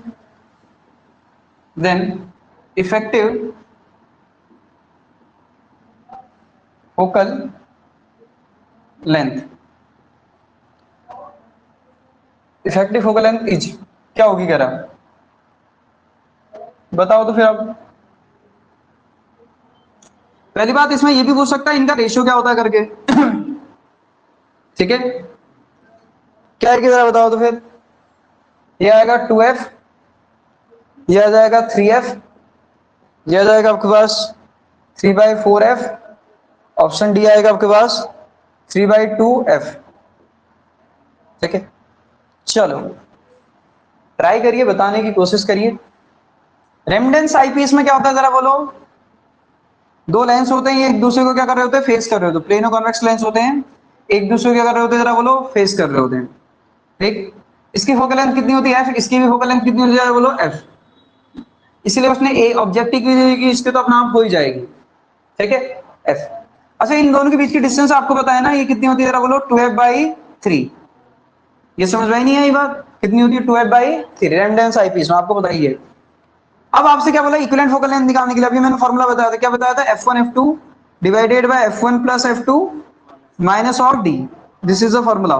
focal length, effective focal length is क्या होगी कह रहा, बताओ तो फिर अब। पहली बात इसमें ये भी पूछ सकता है इनका रेशियो क्या होता है करके ठीक है, क्या है कि जरा बताओ तो फिर। ये आएगा 2f, ये आ जाएगा 3f, ये आ जाएगा आपके पास 3/4f, ऑप्शन डी आएगा आपके पास 3/2f, ठीक है। चलो ट्राई करिए, बताने की कोशिश करिए। रेमडेंस आईपीएस में क्या होता है जरा बोलो। दो लेंस होते हैं, ये एक दूसरे को क्या कर रहे होते हैं, फेस कर रहे होते हैं। प्लेनो कॉन्वेक्स लेंस होते हैं, एक दूसरे को क्या कर रहे होते हैं जरा बोलो, फेस कर रहे होते हैं, ठीक। इसकी फोकल लेंथ कितनी होती है f, इसकी भी फोकल लेंथ कितनी होती है बोलो f। इसलिए उसने ए ऑब्जेक्टिव की इसके तो अपना आप हो ही जाएगी, ठीक है f। अच्छा इन दोनों के बीच की डिस्टेंस आपको पता है ना, ये कितनी होती है जरा बोलो 2f/3। ये समझ में नहीं आई बात, कितनी होती है 2f/3 रेमडेंस आईपीएस में, आपको बताइए। अब आपसे क्या बोला, इक्विवेलेंट फोकल लेंथ निकालने के लिए अभी मैंने फॉर्मूला बताया था, क्या बताया था, f1 f2 divided by f1 plus f2 minus of d, this is the formula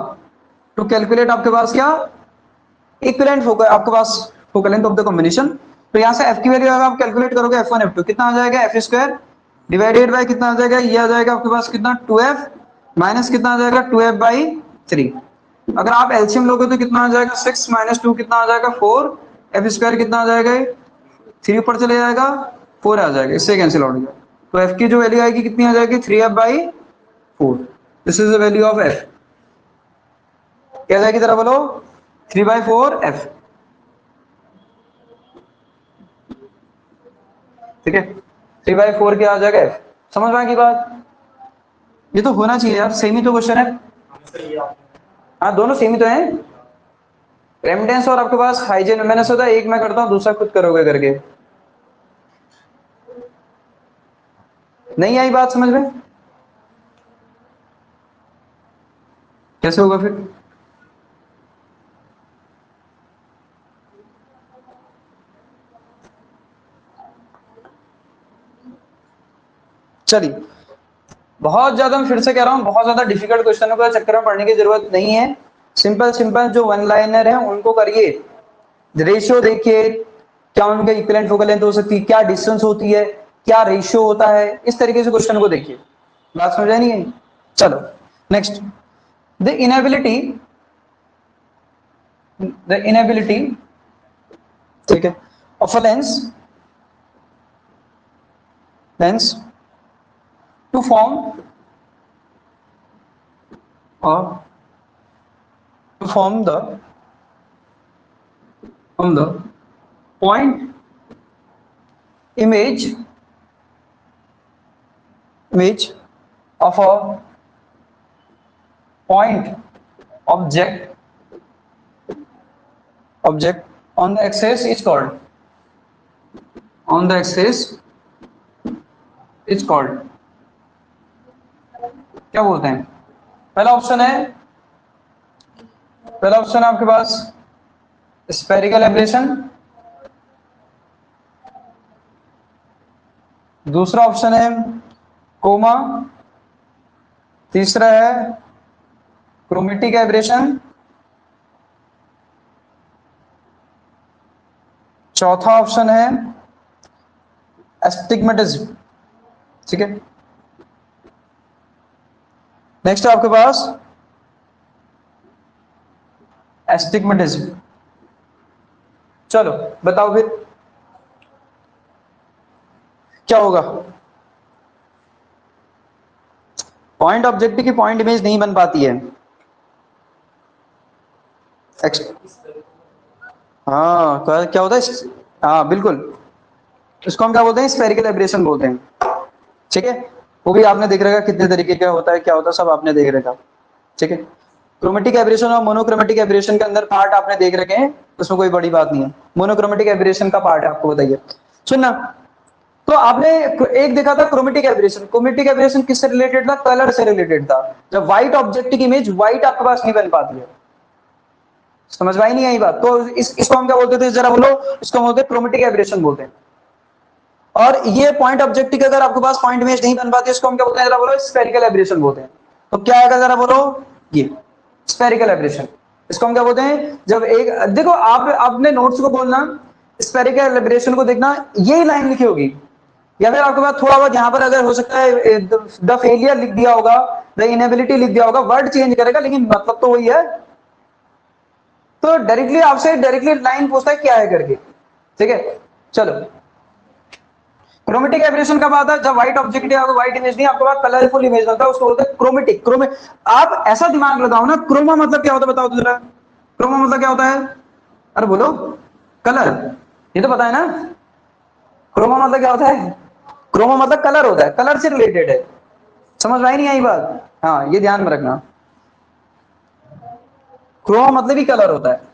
to calculate आपके पास क्या, इक्विवेलेंट फोकल, आपके पास focal length of the combination. तो यहां से f की वैल्यू अगर आप कैलकुलेट करोगे f1 f2 कितना आ जाएगा, f स्क्वायर डिवाइडेड बाय कितना आ जाएगा, ये आ जाएगा आपके पास कितना 2f माइनस कितना आ जाएगा 2f/3। अगर आप एलसीएम लोगे तो कितना आ जाएगा 6 माइनस 2 कितना आ जाएगा 4, f स्क्वायर कितना आ जाएगा 3 ऊपर चले जाएगा 4 आ जाएगा, इससे कैंसिल आउट हो जाएगा। तो f की जो वैल्यू आएगी कितनी आ जाएगी 3f/4, this is the value of f, क्या जाएगी जरा बोलो 3/4f, ठीक है। 3/4 क्या आ जाएगा f, समझ में आ गई बात। ये तो होना चाहिए यार, सेम ही तो क्वेश्चन है। हाँ दोनों सेम ही तो है, रेमडेंस और आपके पास हाइजेन। मैंने सोचा एक मैं करता हूँ दूसरा खुद करोगे करके, नहीं आई बात समझ में, कैसे होगा फिर। चलिए बहुत ज्यादा, मैं फिर से कह रहा हूं, बहुत ज्यादा डिफिकल्ट क्वेश्चनों का चक्कर में पढ़ने की जरूरत नहीं है। सिंपल सिंपल जो वन लाइनर है उनको करिए, रेशियो देखिए, क्या उनका इक्विवेलेंट फोकल लेंथ हो सकती है, क्या डिस्टेंस होती है, क्या रेशियो होता है, इस तरीके से क्वेश्चन को देखिए। बात समझ नहीं है। चलो next, the inability, the inability, ठीक है, of a lens to form or to form the point image of a point object on the axis is called, on the axis is called, क्या बोलते हैं। पहला ऑप्शन है, पहला option है आपके पास स्फेरिकल एब्रेशन, दूसरा ऑप्शन है कोमा, तीसरा है क्रोमेटिक एब्रेशन, चौथा ऑप्शन है एस्टिग्मेटिज्म, ठीक है। नेक्स्ट है आपके पास एस्टिग्मेटिज्म। चलो बताओ फिर क्या होगा। पॉइंट ऑब्जेक्टिव की पॉइंट इमेज नहीं बन पाती है। हाँ क्या होता है। हाँ बिल्कुल, इसको हम क्या बोलते हैं, स्फेरिकल एब्रेशन बोलते हैं। ठीक है, वो भी आपने देख रखा कितने तरीके का होता है, क्या होता है सब आपने देख रखा। ठीक है, क्रोमेटिक एब्रेशन और मोनोक्रोमेटिक एब्रेशन के अंदर पार्ट आपने देख रखे हैं, उसमें कोई बड़ी बात नहीं है। मोनोक्रोमेटिक एब्रेशन का पार्ट है, आपको बताइए सुनना। तो आपने एक देखा था क्रोमेटिक एब्रेशन। क्रोमेटिक एब्रेशन किससे रिलेटेड था, कलर से रिलेटेड था। जब व्हाइट ऑब्जेक्ट की इमेज व्हाइट आपके पास नहीं बन पाती है। समझ में आई नहीं आई बात, तो इसको हम क्या बोलते थे जरा बोलो। इसको बोलते हैं क्रोमेटिक एब्रेशन बोलते हैं। और ये पॉइंट ऑब्जेक्टिव अगर आपके पास पॉइंट इमेज नहीं बन पाती, इसको हम क्या बोलते हैं जरा बोलो, स्फेरिकल एब्रेशन बोलते हैं। तो क्या आएगा जरा बोलो, ये स्फेरिकल एब्रेशन। इसको हम क्या बोलते हैं, जब एक देखो आप अपने नोट्स को बोलना, स्फेरिकल एब्रेशन को देखना, यही लाइन लिखी होगी, या फिर आपके पास थोड़ा बहुत यहां पर अगर हो सकता है द फेलियर लिख दिया होगा, द इनेबिलिटी लिख दिया होगा, वर्ड चेंज करेगा लेकिन मतलब तो वही है। तो डायरेक्टली आपसे डायरेक्टली लाइन पूछता है क्या है करके। ठीक है, चलो क्रोमेटिक एब्रेशन कब आता है, जब व्हाइट ऑब्जेक्ट या व्हाइट इमेज नहीं आपके पास कलरफुल इमेज होता है, उसको बोलते हैं क्रोमेटिक। आप ऐसा दिमाग लगाओ ना, क्रोमा मतलब क्या होता है बताओ तो जरा। क्रोमा मतलब क्या होता है, अरे बोलो, कलर। ये तो पता है ना, क्रोमा मतलब क्या होता है, क्रोमा मतलब कलर होता है, कलर से रिलेटेड है। समझ में आई नहीं आई बात, हाँ ये ध्यान में रखना, क्रोमा मतलब ही कलर होता है।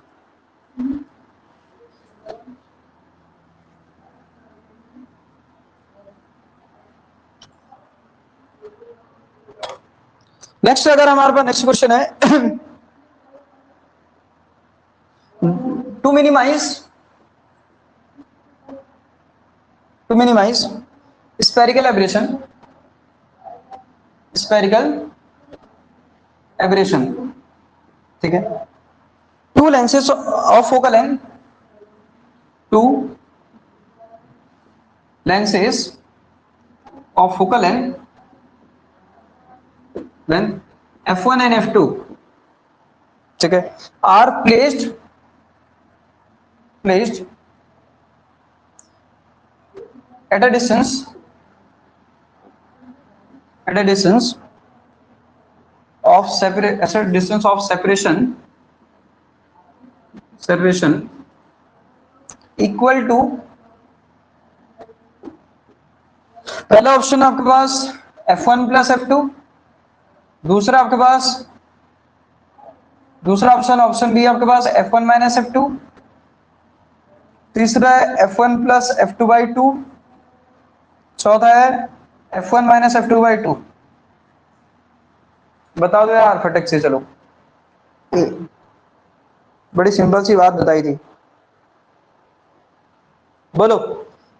नेक्स्ट अगर हमारे पास नेक्स्ट क्वेश्चन है to minimise to minimise spherical aberration, spherical aberration. ठीक है, two lenses of focal length, two lenses of focal length f1 and f2, ठीक है, are placed at a distance at a distance of separation equal to, पहला option आपके पास f1 plus f2, दूसरा आपके पास दूसरा ऑप्शन ऑप्शन बी आपके पास f1 माइनस f2, तीसरा है f1 plus f2 by two, चौथा है f1 minus f2 by two. बताओ दो यार फटक से, चलो बड़ी सिंपल सी बात बताई थी, बोलो।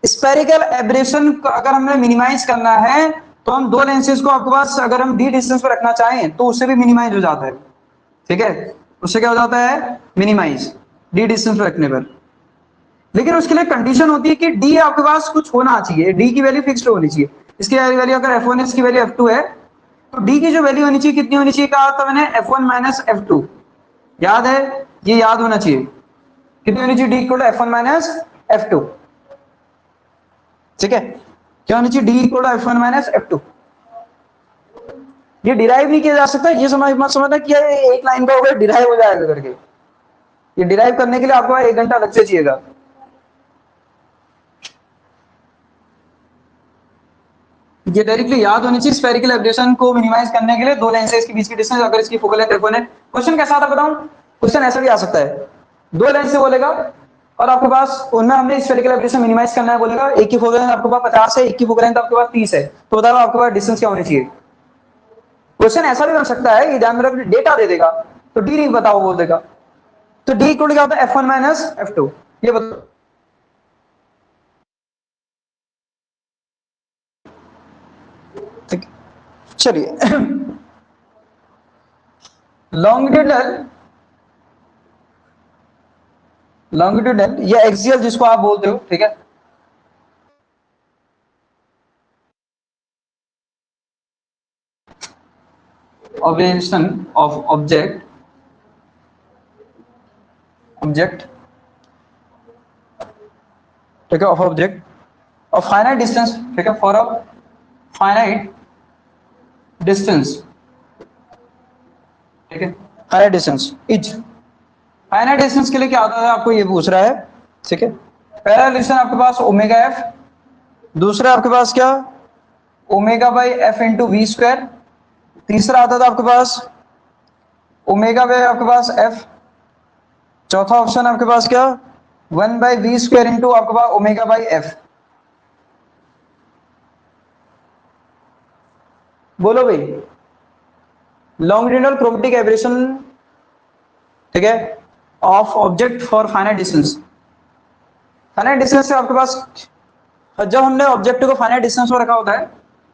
स्पेरिकल एब्रेशन अगर हमें मिनिमाइज करना है तो हम दो लेंसेज को आपके पास अगर हम डी डिस्टेंस पर रखना चाहें तो उससे भी मिनिमाइज हो जाता है। ठीक है, उससे क्या हो जाता है, मिनिमाइज, डी डिस्टेंस पर रखने पर। लेकिन उसके लिए कंडीशन होती है कि डी आपके पास कुछ होना चाहिए, डी की वैल्यू फिक्स्ड होनी चाहिए। इसकी वैल्यू अगर f1 है, इसकी वैल्यू f2 है, तो डी की जो वैल्यू होनी चाहिए कितनी होनी चाहिए, कहा था मैंने f1 माइनस f2, याद है, ये याद होना चाहिए, कितनी होनी चाहिए, D equal to f1 minus f2। ठीक है, क्या होनी चाहिए, D equal to f1 minus f2। ये डिराइव नहीं किया जा सकता, ये समझ मत समझना कि एक लाइन का होगा डिराइव हो जाएगा करके। ये डिराइव करने के लिए आपको 1 घंटा अलग से चाहिएगा। ये डायरेक्टली याद होनी चाहिए, स्फेरिकल एब्रेशन को मिनिमाइज करने के लिए दो लेंसेज के बीच की डिस्टेंस अगर इसकी फोकल लेंथ f1 है। क्वेश्चन कैसा था बताऊं, क्वेश्चन ऐसा भी आ सकता है, दो लेंस से बोलेगा और आपके पास उनमें हमने स्फेरिकल एब्रेशन मिनिमाइज करना है, बोलेगा एक की फोकल लेंथ आपके पास 50 है, एक की फोकल लेंथ आपके पास 30 है, तो बताओ आपके पास डिस्टेंस क्या होनी चाहिए। क्वेश्चन ऐसा भी बन सकता है, ये ध्यान में रखना, डेटा दे देगा तो डी नहीं बताओ बोल देगा, तो डी इक्वल क्या होता है, f1 माइनस f2। ये बताओ, ठीक, चलिए लॉन्गिट्यूडल लॉन्गिट्यूडल या एक्सियल जिसको आप बोलते हो, ठीक है, ऑब्जर्वेशन ऑफ ऑब्जेक्ट ठीक है, of object of finite distance, ठीक है, फॉर अ फाइनाइट डिस्टेंस, ठीक है, finite distance is, finite distance के लिए क्या होता है आपको ये पूछ रहा है, ठीक है। पहला रिलेशन आपके पास ओमेगा एफ, दूसरा आपके पास क्या omega by F into V square, तीसरा आता था आपके पास ओमेगा बाई आपके पास एफ, चौथा ऑप्शन आपके पास क्या 1/v स्क्वायर इंटू आपके पास ओमेगा बाई एफ। बोलो भाई, लॉन्गिट्यूडनल क्रोमेटिक एब्रेशन, ठीक है, of object for finite distance. Finite distance से आपके पास जब हमने ऑब्जेक्ट को फाइनाइट डिस्टेंस पर रखा होता है,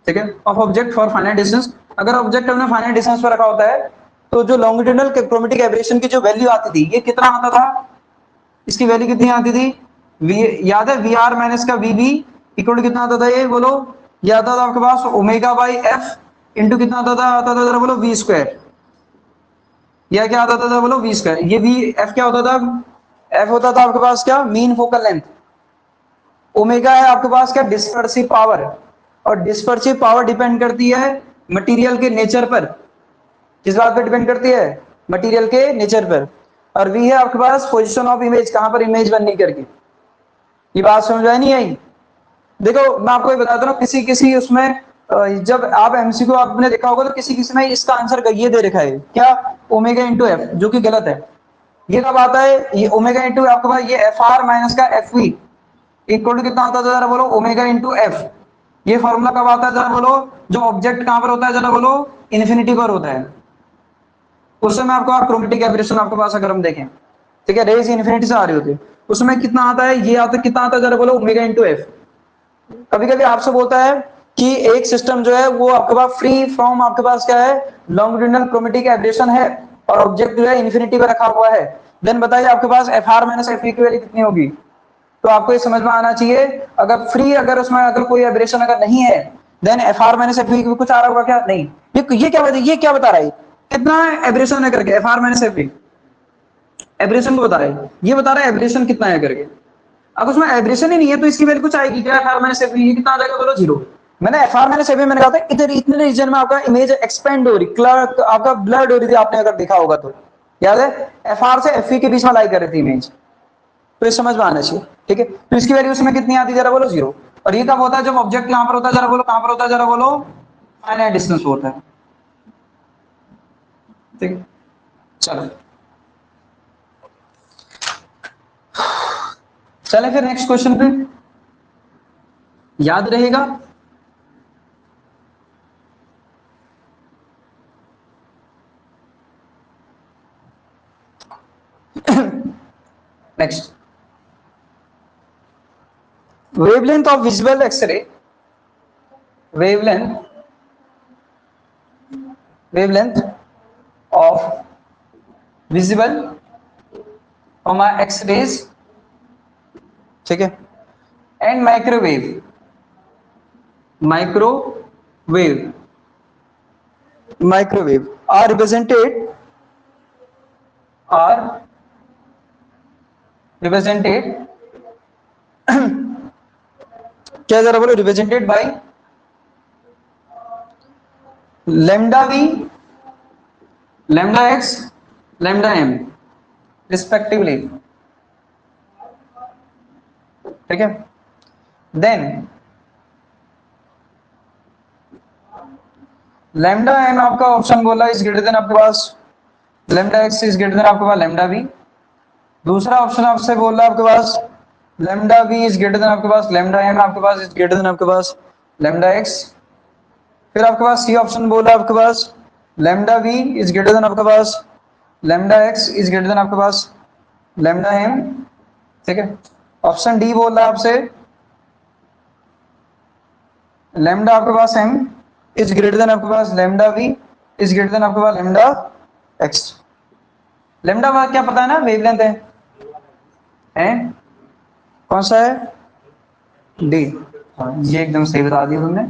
ठीक है, of object for finite distance, अगर ऑब्जेक्ट हमने फाइनाइट डिस्टेंस पर रखा होता है तो जो लॉन्गिट्यूडनल क्रोमेटिक एब्रेशन की जो वैल्यू आती थी ये कितना आता था, इसकी वैल्यू कितनी आती थी, याद है वी आर माइनस का वी बी इक्वल कितना आता था, ये बोलो, ये आता था आपके पास ओमेगा बाई एफ इंटू कितना आता था जरा बोलो वी स्क्वायर, या क्या आता था बोलो वी स्क्वायर, ये वी एफ क्या होता था, एफ होता था आपके पास क्या मीन फोकल लेंथ, ओमेगा है आपके पास क्या डिस्पर्सिव पावर, और डिस्पर्सिव पावर डिपेंड करती है मटेरियल के नेचर पर, किस बात पर डिपेंड करती है, मटेरियल के नेचर पर, और वी है आपके पास पोजीशन ऑफ इमेज, कहां पर इमेज बननी करके, ये बात समझ आई नहीं आई। देखो मैं आपको ये बताता हूँ, किसी किसी उसमें जब आप एमसीक्यू आपने देखा होगा तो किसी किसी में इसका आंसर ये दे रखा है क्या ओमेगा इंटू एफ, जो कि गलत है। ये कब आता है, ये ओमेगा इंटू आपके पास ये एफ आर माइनस का एफ वी इक्वल टू कितना आता है जरा बोलो ओमेगा इंटू एफ, ये फॉर्मूला कब आता है जरा बोलो, जो ऑब्जेक्ट कहां पर होता है जरा बोलो इन्फिनिटी पर होता है, उस समय आपको क्रोमेटिक एब्रेशन आपके पास अगर हम देखें, ठीक है, रेज इन्फिनिटी से आ रही होती है, उसमें कितना आता है, ये आता है कितना आता है जरा बोलो ओमेगा इंटू एफ। कभी कभी आपसे बोलता है कि एक सिस्टम जो है वो आपके पास फ्री फ्रॉम आपके पास क्या है लॉन्गिट्यूडनल क्रोमेटिक एब्रेशन है और ऑब्जेक्ट जो है इन्फिनिटी पर रखा हुआ है, देन बताइए आपके पास एफ आर माइनस एफ की वैल्यू कितनी होगी। तो आपको ये समझ में आना चाहिए, अगर फ्री अगर उसमें अगर कोई एब्रेशन अगर नहीं है then F R minus F कुछ आ रहा होगा क्या, नहीं, ये क्या बता रहा है, कितना एब्रेशन है करके, F R minus F aberration को बता रहा है, ये बता रहा है एब्रेशन कितना है करके। अब उसमें एब्रेशन ही नहीं है तो इसकी वैल्यू कुछ आएगी क्या, एफ आर माइनस एफ ये कितना आ जाएगा बोलो जीरो। मैंने एफ आर माइनस एफ मैंने कहा था इधर इतने रीजन में आपका इमेज एक्सपेंड हो रही, आपका ब्लड हो रही थी, आपने अगर देखा होगा तो याद है, एफ आर से एफ के बीच में लाई कर रही थी इमेज, तो ये समझ में आना चाहिए, ठीक है। तो इसकी वैल्यू उसमें कितनी आती है जरा बोलो जीरो, और ये कब होता है जब ऑब्जेक्ट कहां पर होता है जरा बोलो, कहां पर होता है जरा बोलो फाइनाइट डिस्टेंस होता है, ठीक है। चलो चले फिर नेक्स्ट क्वेश्चन पे, याद रहेगा, next wavelength of visible x-ray, wavelength of visible x-rays, ठीक है, एंड माइक्रोवेव आर रिप्रेजेंटेड क्या जरा बोलो, represented by lambda V, lambda X, lambda M respectively, ठीक है। देन लैम्डा एम आपका ऑप्शन बोला इज ग्रेटर देन आपके पास lambda X is greater than आपके पास लैम्डा वी, दूसरा ऑप्शन आपसे बोल रहा है आपके पास lambda V is greater than आपके पास लैम्डा एम आपके पास इज ग्रेटर देन आपके पास लैम्डा एक्स, फिर आपके पास सी ऑप्शन बोल रहा है आपके पास lambda V is greater than आपके पास lambda X is greater than आपके पास लैम्डा एम, ठीक है। ऑप्शन डी बोल रहा है आपसे लैम्डा आपके पास एम इज ग्रेटर देन आपके पास lambda V is greater than आपके पास लैम्डा एक्स। लैम्डा का क्या पता है ना, वेवलेंथ है कौन सा है, डी, हाँ ये एकदम सही बता दिया तुमने।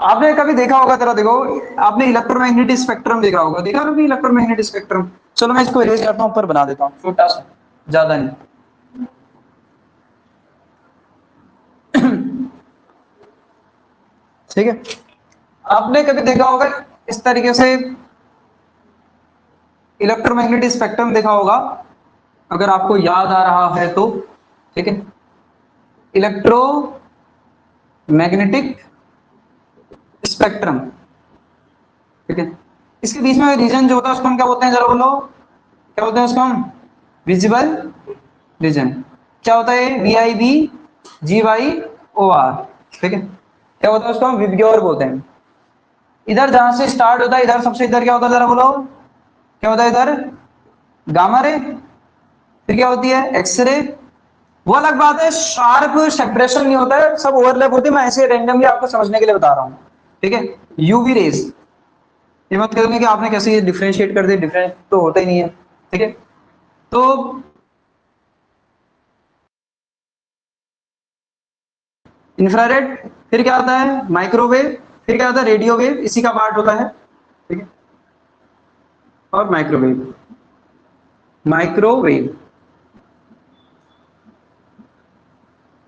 आपने कभी देखा होगा, जरा देखो, आपने इलेक्ट्रोमैग्नेटिक स्पेक्ट्रम देखा होगा, देखा ना इलेक्ट्रोमैग्नेटिक स्पेक्ट्रम। चलो मैं इसको इरेज करता हूँ, ऊपर बना देता हूँ छोटा सा, ज्यादा नहीं। ठीक है, आपने कभी देखा होगा इस तरीके से इलेक्ट्रोमैग्नेटिक स्पेक्ट्रम देखा होगा, अगर आपको याद आ रहा है तो। ठीक है, इलेक्ट्रोमैग्नेटिक स्पेक्ट्रम। ठीक है, इसके बीच में रीजन जो होता है उसको हम क्या बोलते हैं, जरा बोलो, क्या बोलते हैं उसको हम? Visible region. क्या होता है? VIBGYOR। ठीक है, क्या होता है उसको हम विबग्योर बोलते हैं। इधर जहां से स्टार्ट होता है, इधर सबसे इधर क्या होता है, जरा बोलो, क्या होता है इधर? Gamma ray. फिर क्या होती है? एक्सरे। वो अलग बात है, शार्प सेपरेशन नहीं होता है, सब ओवरलैप होती है, मैं ऐसे रैंडमली आपको समझने के लिए बता रहा हूँ। ठीक है, यूवी रेज, ये मत कहने कि आपने कैसे डिफरेंशिएट कर दिया, डिफरेंस तो होता ही नहीं है। ठीक है, तो इंफ्रारेड, फिर क्या आता है? माइक्रोवेव, फिर क्या आता है? रेडियो वेव, इसी का पार्ट होता है। ठीक है, और माइक्रोवेव, माइक्रोवेव,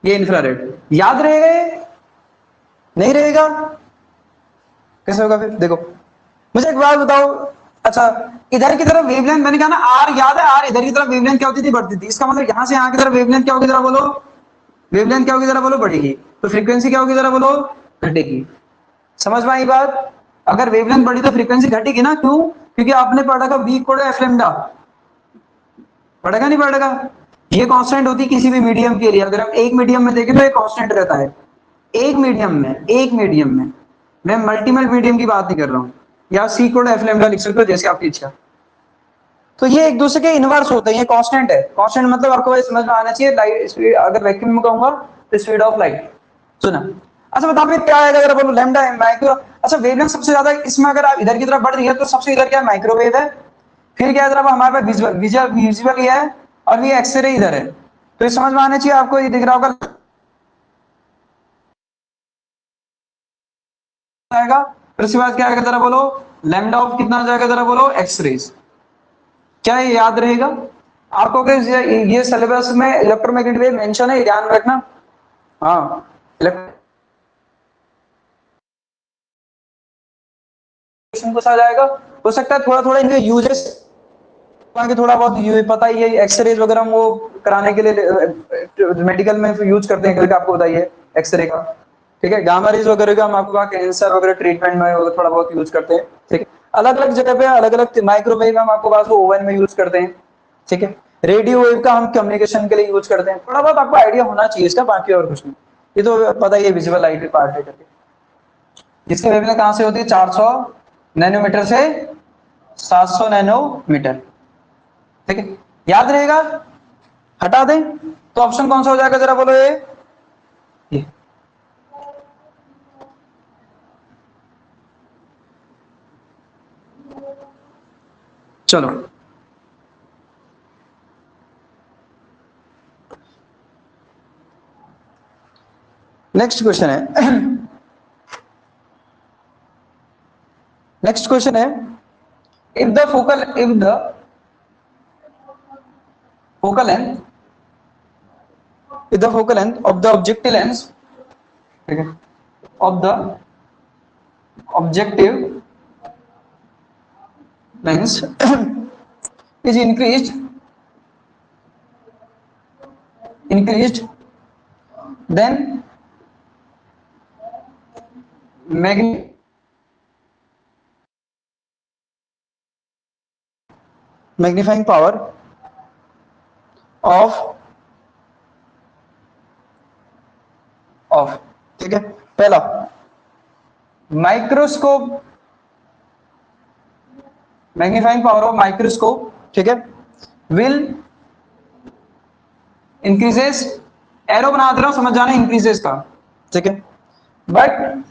ये इंफ्रारेड। याद रहेगा ये? नहीं रहेगा? कैसे होगा फिर? देखो, मुझे एक बात बताओ, अच्छा, इधर की तरफ वेवलेंथ मैंने कहा ना आर, याद है आर? इधर की तरफ वेवलेंथ क्या होती थी? बढ़ती थी। इसका मतलब यहां से यहां की तरफ वेवलेंथ क्या होगी, जरा बोलो? वेवलेंथ क्या होगी, जरा बोलो? बढ़ेगी। तो फ्रीक्वेंसी क्या होगी, जरा बोलो? घटेगी। समझ में आई बात? अगर वेवलेंथ बढ़ी तो फ्रीक्वेंसी घटेगी ना, क्यों? क्योंकि आपने पढ़ा था B equal to F lambda, पढ़ेगा नहीं पढ़ेगा? ये कांस्टेंट होती है किसी भी मीडियम के लिए, अगर हम एक मीडियम में देखें तो ये कांस्टेंट रहता है। एक मीडियम में, एक मीडियम में, मैं मल्टीपल मीडियम की बात नहीं कर रहा हूं। या सी इक्वल टू एफ लैम्डा लिख सकते हो, जैसे आपकी इच्छा। तो ये एक दूसरे के इनवर्स होते हैं, ये कांस्टेंट है। कांस्टेंट मतलब आपको समझ में आना चाहिए, लाइट स्पीड, अगर वैक्यूम में कहूंगा तो स्पीड ऑफ लाइट। सुना? अच्छा बताओ फिर क्या आएगा, अगर बोलो लैम्डा है माइक्रो। अच्छा, वेवलेंथ सबसे ज्यादा इसमें अगर आप इधर की तरफ बढ़ रही है तो सबसे इधर क्या है? माइक्रोवेव है। फिर क्या है, इधर हमारे पास विजुअल, विजुअल ये है, और ये एक्सरे इधर है। तो ये समझ में आना चाहिए आपको, ये दिख रहा होगा आएगा। फिर उसके बाद क्या आएगा, जरा बोलो? लैम्डा ऑफ कितना आ जाएगा, जरा बोलो? X rays. क्या ये याद रहेगा आपको? ये सिलेबस में इलेक्ट्रोमैग्नेटिक वेव मेंशन है, ध्यान रखना। हाँ, कुछ आ जाएगा। हो सकता है थोड़ा थोड़ा इनके यूजेस थोड़ा बहुत पता ही है, एक्सरेज वगैरह हम वो कराने के लिए मेडिकल में यूज करते हैं करके आपको बताइए एक्सरे का। ठीक है, गामा रेज वगैरह का हम आपको कैंसर वगैरह ट्रीटमेंट में थोड़ा बहुत यूज करते हैं। ठीक है, अलग अलग जगह पे अलग अलग। माइक्रोवेव हम आपको पास ओवन में यूज करते हैं। ठीक है, रेडियो वेव का हम कम्युनिकेशन के लिए यूज करते हैं। थोड़ा बहुत आपको आइडिया होना चाहिए इसका, बाकी और कुछ नहीं। ये तो पता ही है, विजुअल लाइट पार्ट है करके। इसकी वेवलेंथ कहां से होती है? 400 नैनोमीटर से 700 नैनोमीटर। ठीक है, याद रहेगा? हटा दें तो ऑप्शन कौन सा हो जाएगा, जरा बोलो? ये चलो, नेक्स्ट क्वेश्चन है। नेक्स्ट क्वेश्चन है, if the focal length of the objective lens, ठीक है, of the objective lens is increased, then magnifying power of ठीक है, पहला microscope, magnifying power of microscope, ठीक है, विल इंक्रीजेस, एरो बना दे रहा हूं, समझ जाना इंक्रीजेस का। ठीक है, बट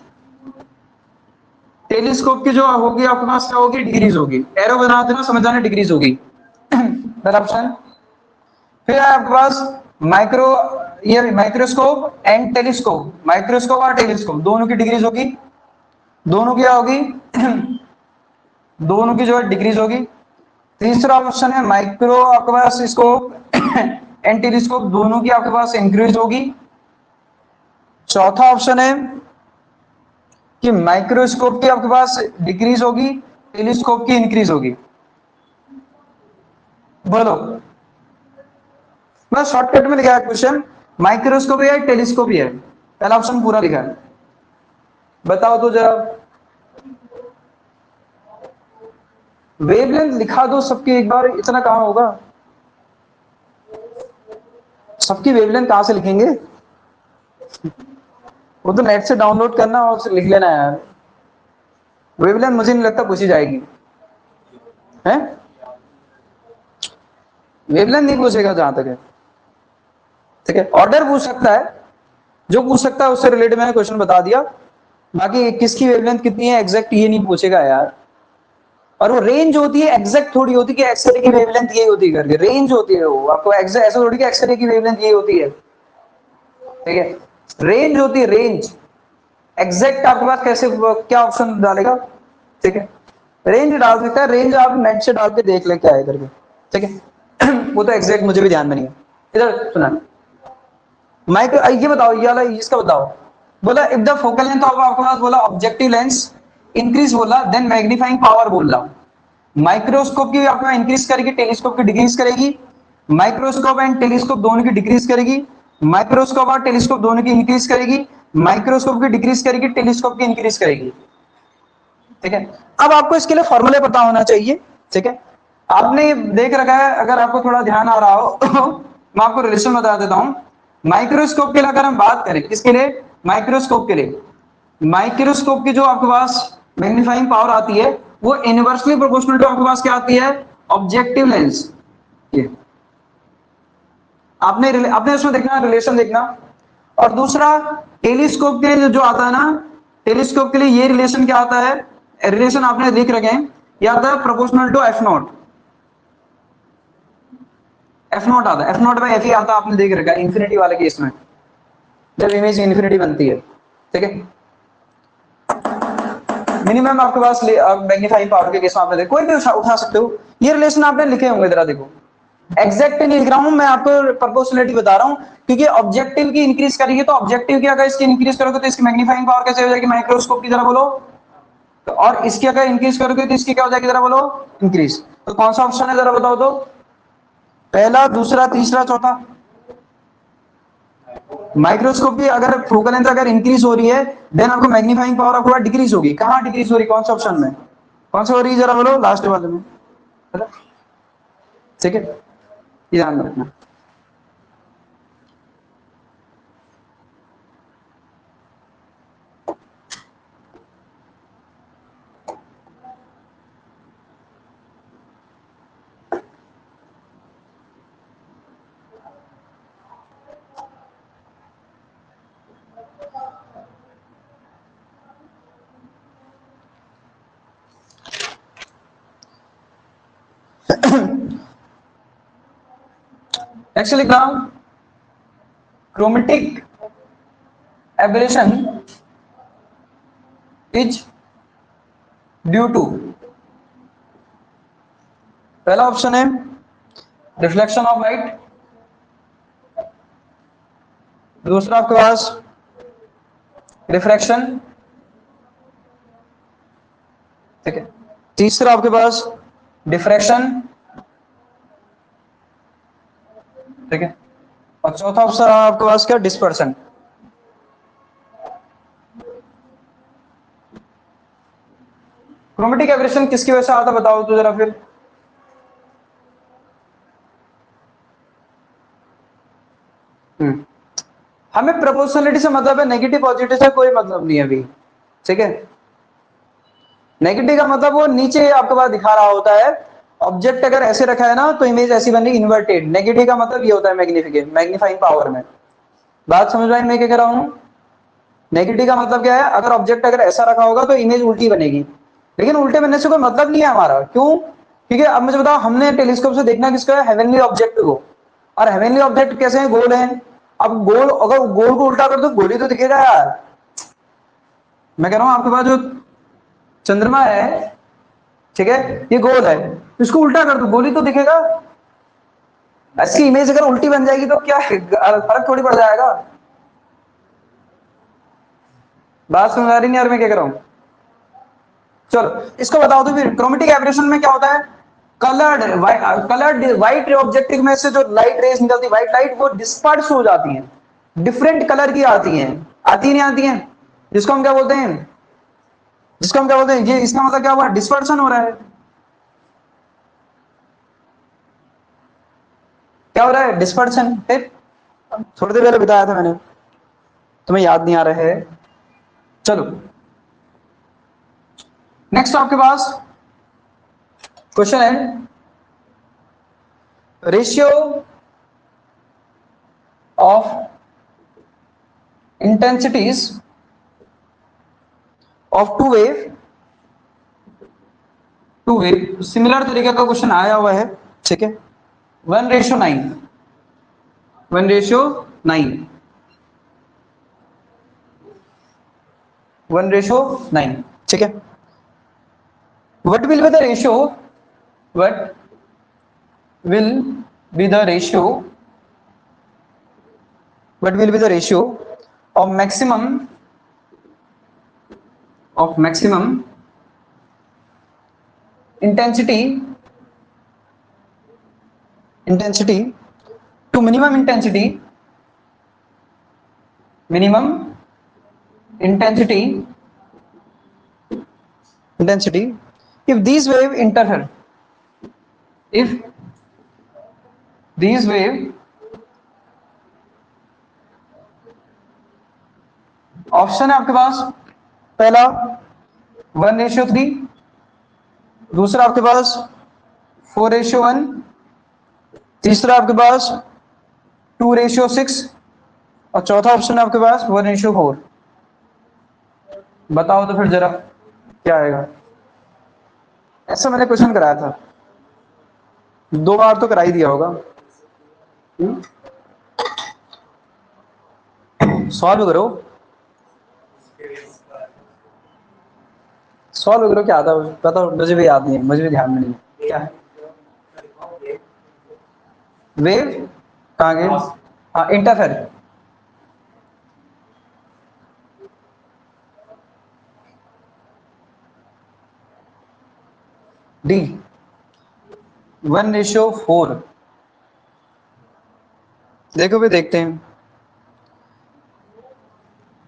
टेलीस्कोप की जो होगी आपके पास क्या होगी? डिग्रीज होगी। एरो बना देना, समझ जाना डिग्रीज होगी। पहला ऑप्शन। फिर आपके पास माइक्रो, ये माइक्रोस्कोप एंड टेलीस्कोप, माइक्रोस्कोप और टेलीस्कोप दोनों की डिग्रीज होगी। दोनों की क्या होगी दोनों की जो है डिक्रीज होगी। तीसरा ऑप्शन है माइक्रो आपके पास स्कोप एंड टेलीस्कोप दोनों की आपके पास इंक्रीज होगी। चौथा ऑप्शन है कि माइक्रोस्कोप की आपके पास डिक्रीज होगी, टेलीस्कोप की इंक्रीज होगी। बोलो, मैं शॉर्टकट में लिखा है क्वेश्चन, माइक्रोस्कोप है टेलीस्कोप है, पहला ऑप्शन पूरा लिखा है, बताओ तो जरा। वेवलेंथ लिखा दो सबकी एक बार, इतना कहां होगा, सबकी वेवलेंथ कहां से लिखेंगे, वो तो नेट से डाउनलोड करना और लिख लेना यार। वेवलेंथ मुझे नहीं लगता पूछी जाएगी है, वेवलेंथ नहीं पूछेगा जहां तक है, ठीक है। ऑर्डर पूछ सकता है, जो पूछ सकता है उससे रिलेटेड मैंने क्वेश्चन बता दिया, बाकी किसकी वेवलेंथ कितनी है एग्जैक्ट ये नहीं पूछेगा यार। और वो रेंज होती है, एग्जैक्ट थोड़ी होती कि एक्सरे की वेवलेंथ यही होती है करके, रेंज होती है वो, आपको एग्जैक्ट ऐसा थोड़ी कि एक्सरे की वेवलेंथ यही होती है, ठीक है। रेंज होती है, रेंज। एग्जैक्ट आपके पास कैसे, क्या ऑप्शन डालेगा, ठीक है। रेंज डाल सकता है, रेंज आप नेट से डाल के देख ले क्या है करके, ठीक है। वो तो एग्जैक्ट मुझे भी ध्यान में नहीं है। इधर सुना, माइक ये बताओ, ये वाला इसका बताओ। बोला if the focal length of आपके पास बोला ऑब्जेक्टिव लेंस इंक्रीज बोला, देन मैग्नीफाइंग पावर बोल रहा हूं। माइक्रोस्कोप की आपका इंक्रीज करेगी, टेलीस्कोप की डिक्रीज करेगी। माइक्रोस्कोप एंड टेलीस्कोप दोनों की डिक्रीज करेगी। माइक्रोस्कोप और टेलीस्कोप दोनों की इंक्रीज करेगी। माइक्रोस्कोप की डिक्रीज करेगी, टेलीस्कोप की इंक्रीज करेगी, ठीक है। अब आपको इसके लिए फॉर्मूले पता होना चाहिए, ठीक है। आपने देख रखा है, अगर आपको थोड़ा ध्यान आ रहा हो तो मैं आपको रिलेशन बता देता हूं। माइक्रोस्कोप के लिए अगर हम बात करें, किसके लिए, माइक्रोस्कोप के लिए, माइक्रोस्कोप की जो आपके पास मैग्नीफाइंग पावर आती है वो इनवर्सली प्रोपोर्शनल टू आपके पास क्या आती है, ऑब्जेक्टिव लेंस। ये आपने आपने इसमें देखना, रिलेशन देखना। और दूसरा टेलीस्कोप के लिए जो आता है ना, टेलीस्कोप के लिए ये रिलेशन क्या आता है, रिलेशन आपने देख रखे हैं, ये आता है proportional to F naught. F naught आता है, एफ नॉट बाई एफ ही आता है, आपने देख रखा है इंफिनिटी वाले केस में, जब इमेज इंफिनिटी बनती है, ठीक है। मिनिमम आपके पास मैग्नीफाइंग पावर के केस में आपने कोई भी उठा सकते हो, ये रिलेशन आपने लिखे होंगे, जरा देखो। एग्जैक्ट नहीं लिख रहा हूं मैं आपको, प्रोपोर्शनलिटी बता रहा हूं, क्योंकि ऑब्जेक्टिव की इंक्रीज करेगी तो ऑब्जेक्टिव की अगर इसकी इंक्रीज करोगे तो इसकी मैग्नीफाइंग पावर कैसे हो जाएगी, माइक्रोस्कोप की तरह बोलो। तो और इसकी अगर इंक्रीज करोगे तो इसकी क्या हो जाएगी, जरा बोलो, इंक्रीज। तो कौन सा ऑप्शन है जरा बताओ तो, पहला, दूसरा, तीसरा, चौथा। माइक्रोस्कोप की अगर फोकल लेंथ अगर इंक्रीज हो रही है, देन आपको मैग्नीफाइंग पावर आपको डिक्रीज होगी। कहां डिक्रीज हो रही, कौन सा ऑप्शन में, कौन सा हो रही है जरा बोलो, लास्ट वाले में, ठीक है, ध्यान रखना। एक्चुअली क्या, chromatic aberration is due to, पहला ऑप्शन है रिफ्लेक्शन ऑफ लाइट, दूसरा आपके पास रिफ्रैक्शन, ठीक है, तीसरा आपके पास डिफ्रैक्शन, ठीक है, और चौथा ऑप्शन आपके पास क्या, डिस्पर्सन। क्रोमेटिक एब्रेशन किसकी वजह से आता बताओ तो जरा फिर, हमें प्रोपोर्शनलिटी से मतलब है, नेगेटिव पॉजिटिव से कोई मतलब नहीं है अभी, ठीक है। नेगेटिव का मतलब वो नीचे आपके पास दिखा रहा होता है, ऑब्जेक्ट अगर ऐसे रखा है ना तो इमेज ऐसी बन रही इन्वर्टेड। नेगेटिव का मतलब ये होता है मैग्नीफाइंग पावर में। बात समझ रहा है मैं क्या कह रहा हूं, नेगेटिव का मतलब क्या है, अगर ऑब्जेक्ट अगर ऐसा रखा होगा तो इमेज उल्टी बनेगी, लेकिन उल्टे बनने से कोई मतलब नहीं है हमारा, क्यों, क्योंकि अब मुझे बताओ, हमने टेलीस्कोप से देखना किसका है, हेवनली ऑब्जेक्ट को, और हेवनली ऑब्जेक्ट कैसे हैं, गोल हैं। अब गोल, अगर गोल को उल्टा कर दो गोली तो दिखेगा यार। मैं कह रहा हूं आपके पास जो चंद्रमा है, ठीक है, ये गोल है, इसको उल्टा कर दो, गोली तो दिखेगा। इसकी इमेज अगर उल्टी बन जाएगी तो क्या फर्क थोड़ी पड़ जाएगा। बात समझ आ रही नहीं यार मैं क्या कर रहा हूं। चलो इसको बताओ तो फिर, क्रोमेटिक एब्रेशन में क्या होता है, कलर्ड व्हाइट ऑब्जेक्टिव में से जो लाइट रेज निकलती है, व्हाइट लाइट, वो डिस्पर्स हो जाती है, डिफरेंट कलर की आती नहीं आती है, जिसको हम क्या बोलते हैं, जिसको हम क्या बोलते हैं, ये इसका मतलब क्या हुआ, डिस्पर्सन हो रहा है। क्या हो रहा है, डिस्पर्सन। फिर थोड़ी देर पहले बताया था मैंने, तुम्हें याद नहीं आ रहा है। चलो नेक्स्ट आपके पास क्वेश्चन है, ratio of intensities of two wave, similar तरीके का क्वेश्चन आया हुआ है, ठीक है, 1:9, 1:9, 1:9, ठीक है। What will be the ratio? What will be the ratio? What will be the ratio of maximum intensity to minimum intensity if these wave interfere, if these wave option है आपके पास, पहला 1:3, दूसरा आपके पास 4:1, तीसरा आपके पास 2:6 और चौथा ऑप्शन है आपके पास 1:4। बताओ तो फिर जरा क्या आएगा। ऐसा मैंने क्वेश्चन कराया था, 2 बार तो करा ही दिया होगा। सॉल्व करो क्या था, पता, मुझे भी याद नहीं है, मुझे भी ध्यान में नहीं है क्या है। वेव कहाँ गए, हाँ इंटरफेयर, डी 1:4। देखो भी देखते हैं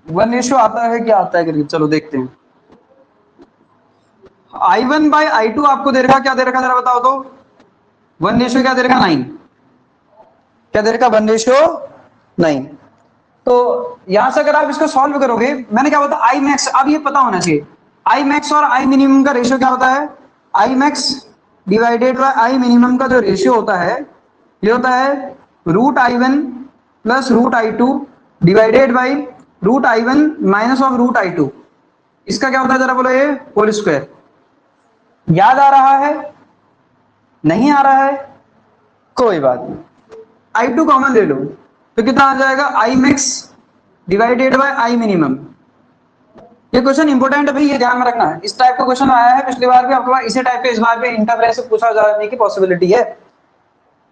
1 आता है क्या आता है करके, चलो देखते हैं। I1/I2 आपको दे रखा, क्या दे रखा जरा बताओ तो, 1 क्या दे रखा, 9, क्या दे रखा, 1:9। तो यहां से अगर आप इसको सॉल्व करोगे, मैंने क्या बताया, आई मैक्स, अब ये पता होना चाहिए, आई मैक्स और आई मिनिमम का रेशियो क्या होता है, I max divided by I minimum का जो रेशियो होता है, ये होता है √I1 plus √I2 divided by √I1 minus of √I2। इसका क्या होता है जरा बोलो, ये होल स्क्वायर। याद आ रहा है, नहीं आ रहा है, कोई बात नहीं, I2 कॉमन ले लो तो कितना आ जाएगा, I max divided by I minimum. ये क्वेश्चन इंपोर्टेंट है भाई, ये ध्यान में रखना है, इस टाइप का क्वेश्चन आया है पिछली बार भी आपके पास, इसी टाइप के इस बार भी इंटरफेरेंस से पूछा जाने की पॉसिबिलिटी है।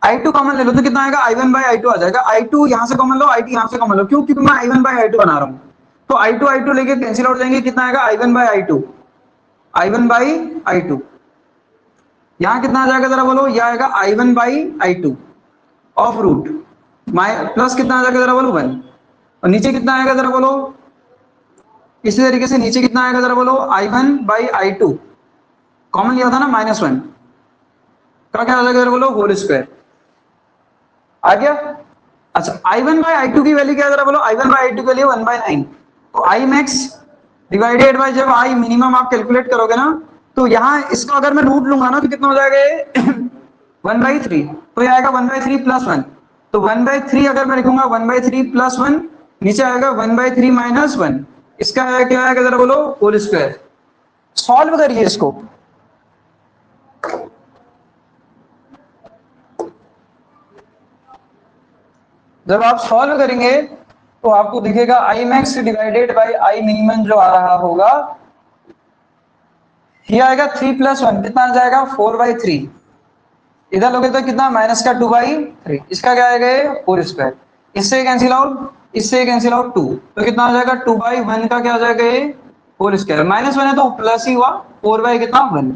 I2 कॉमन ले लो तो कितना आएगा, I1/I2 आ जाएगा। I2 यहां से कॉमन लो, I2 यहां से कॉमन लो, क्यों, क्योंकि मैं I1/I2 बना रहा हूं, तो I2 लेके कैंसिल आउट जाएंगे, कितना आएगा, I1/I2, I1/I2। यहां कितना आ जाएगा जरा बोलो, यह आएगा I1/I2 ऑफ रूट प्लस कितना आ जाएगा जरा बोलो, 1, और नीचे कितना आएगा जरा बोलो, इसी तरीके से नीचे कितना आएगा जरा बोलो, I1/I2 कॉमन लिया था ना, -1 का क्या आ जाएगा जरा बोलो, होल स्क्वायर आ गया। अच्छा I1/I2 की वैल्यू क्या जरा बोलो, I1/I2 के लिए 1/9, तो आई मैक्स डिवाइडेड बाय, जब आई मिनिमम आप कैलकुलेट करोगे ना, तो यहां इसको अगर मैं रूट लूंगा ना तो कितना हो जाएगा ये 1/3, तो ये आएगा 1/3 प्लस 1, तो 1/3 अगर मैं लिखूंगा 1/3 प्लस 1, नीचे आएगा 1/3 माइनस 1, इसका क्या आएगा जरा बोलो, होल स्क्वायर। सॉल्व करिए इसको, जब आप सॉल्व करेंगे तो आपको दिखेगा I max divided by I minimum जो आ रहा होगा ये आएगा 3+1 कितना आ जाएगा 4/3। इधर लोगे तो कितना माइनस का 2/3, इसका क्या आएगा 4²। इससे कैंसिल आउट, इससे कैंसिल आउट 2, तो कितना आ जाएगा 2/1 का क्या आ जाएगा ये 4²। -1 है तो प्लस ही हुआ, 4 कितना 1।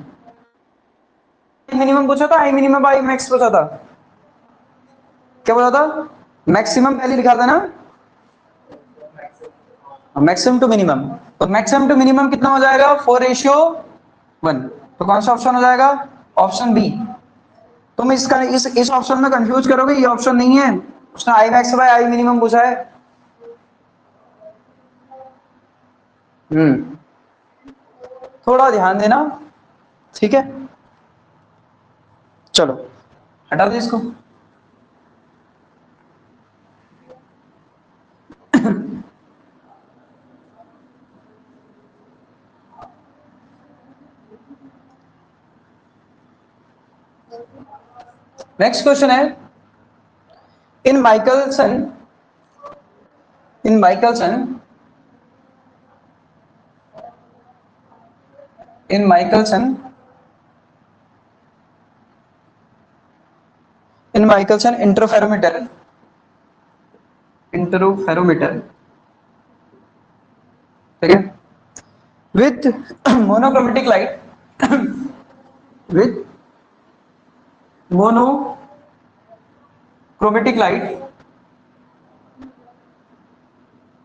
मिनिमम पूछा था, आई मिनिमम बाई मैक्स पूछा था, क्या बोला था? मैक्सिमम पहले लिखा था ना, मैक्सिमम टू मिनिमम। तो मैक्सिमम टू मिनिमम कितना हो जाएगा 4:1। तो कौन सा ऑप्शन हो जाएगा? Option B. तुम इसका इस ऑप्शन में कंफ्यूज करोगे, ये ऑप्शन नहीं है, उसने I max bye I minimum पूछा है। थोड़ा ध्यान देना, ठीक है। चलो हटा दो इसको। नेक्स्ट क्वेश्चन है, इन माइकलसन इन माइकलसन इन माइकलसन इन माइकलसन इंटरफेरोमीटर, ठीक है, with monochromatic light with monochromatic light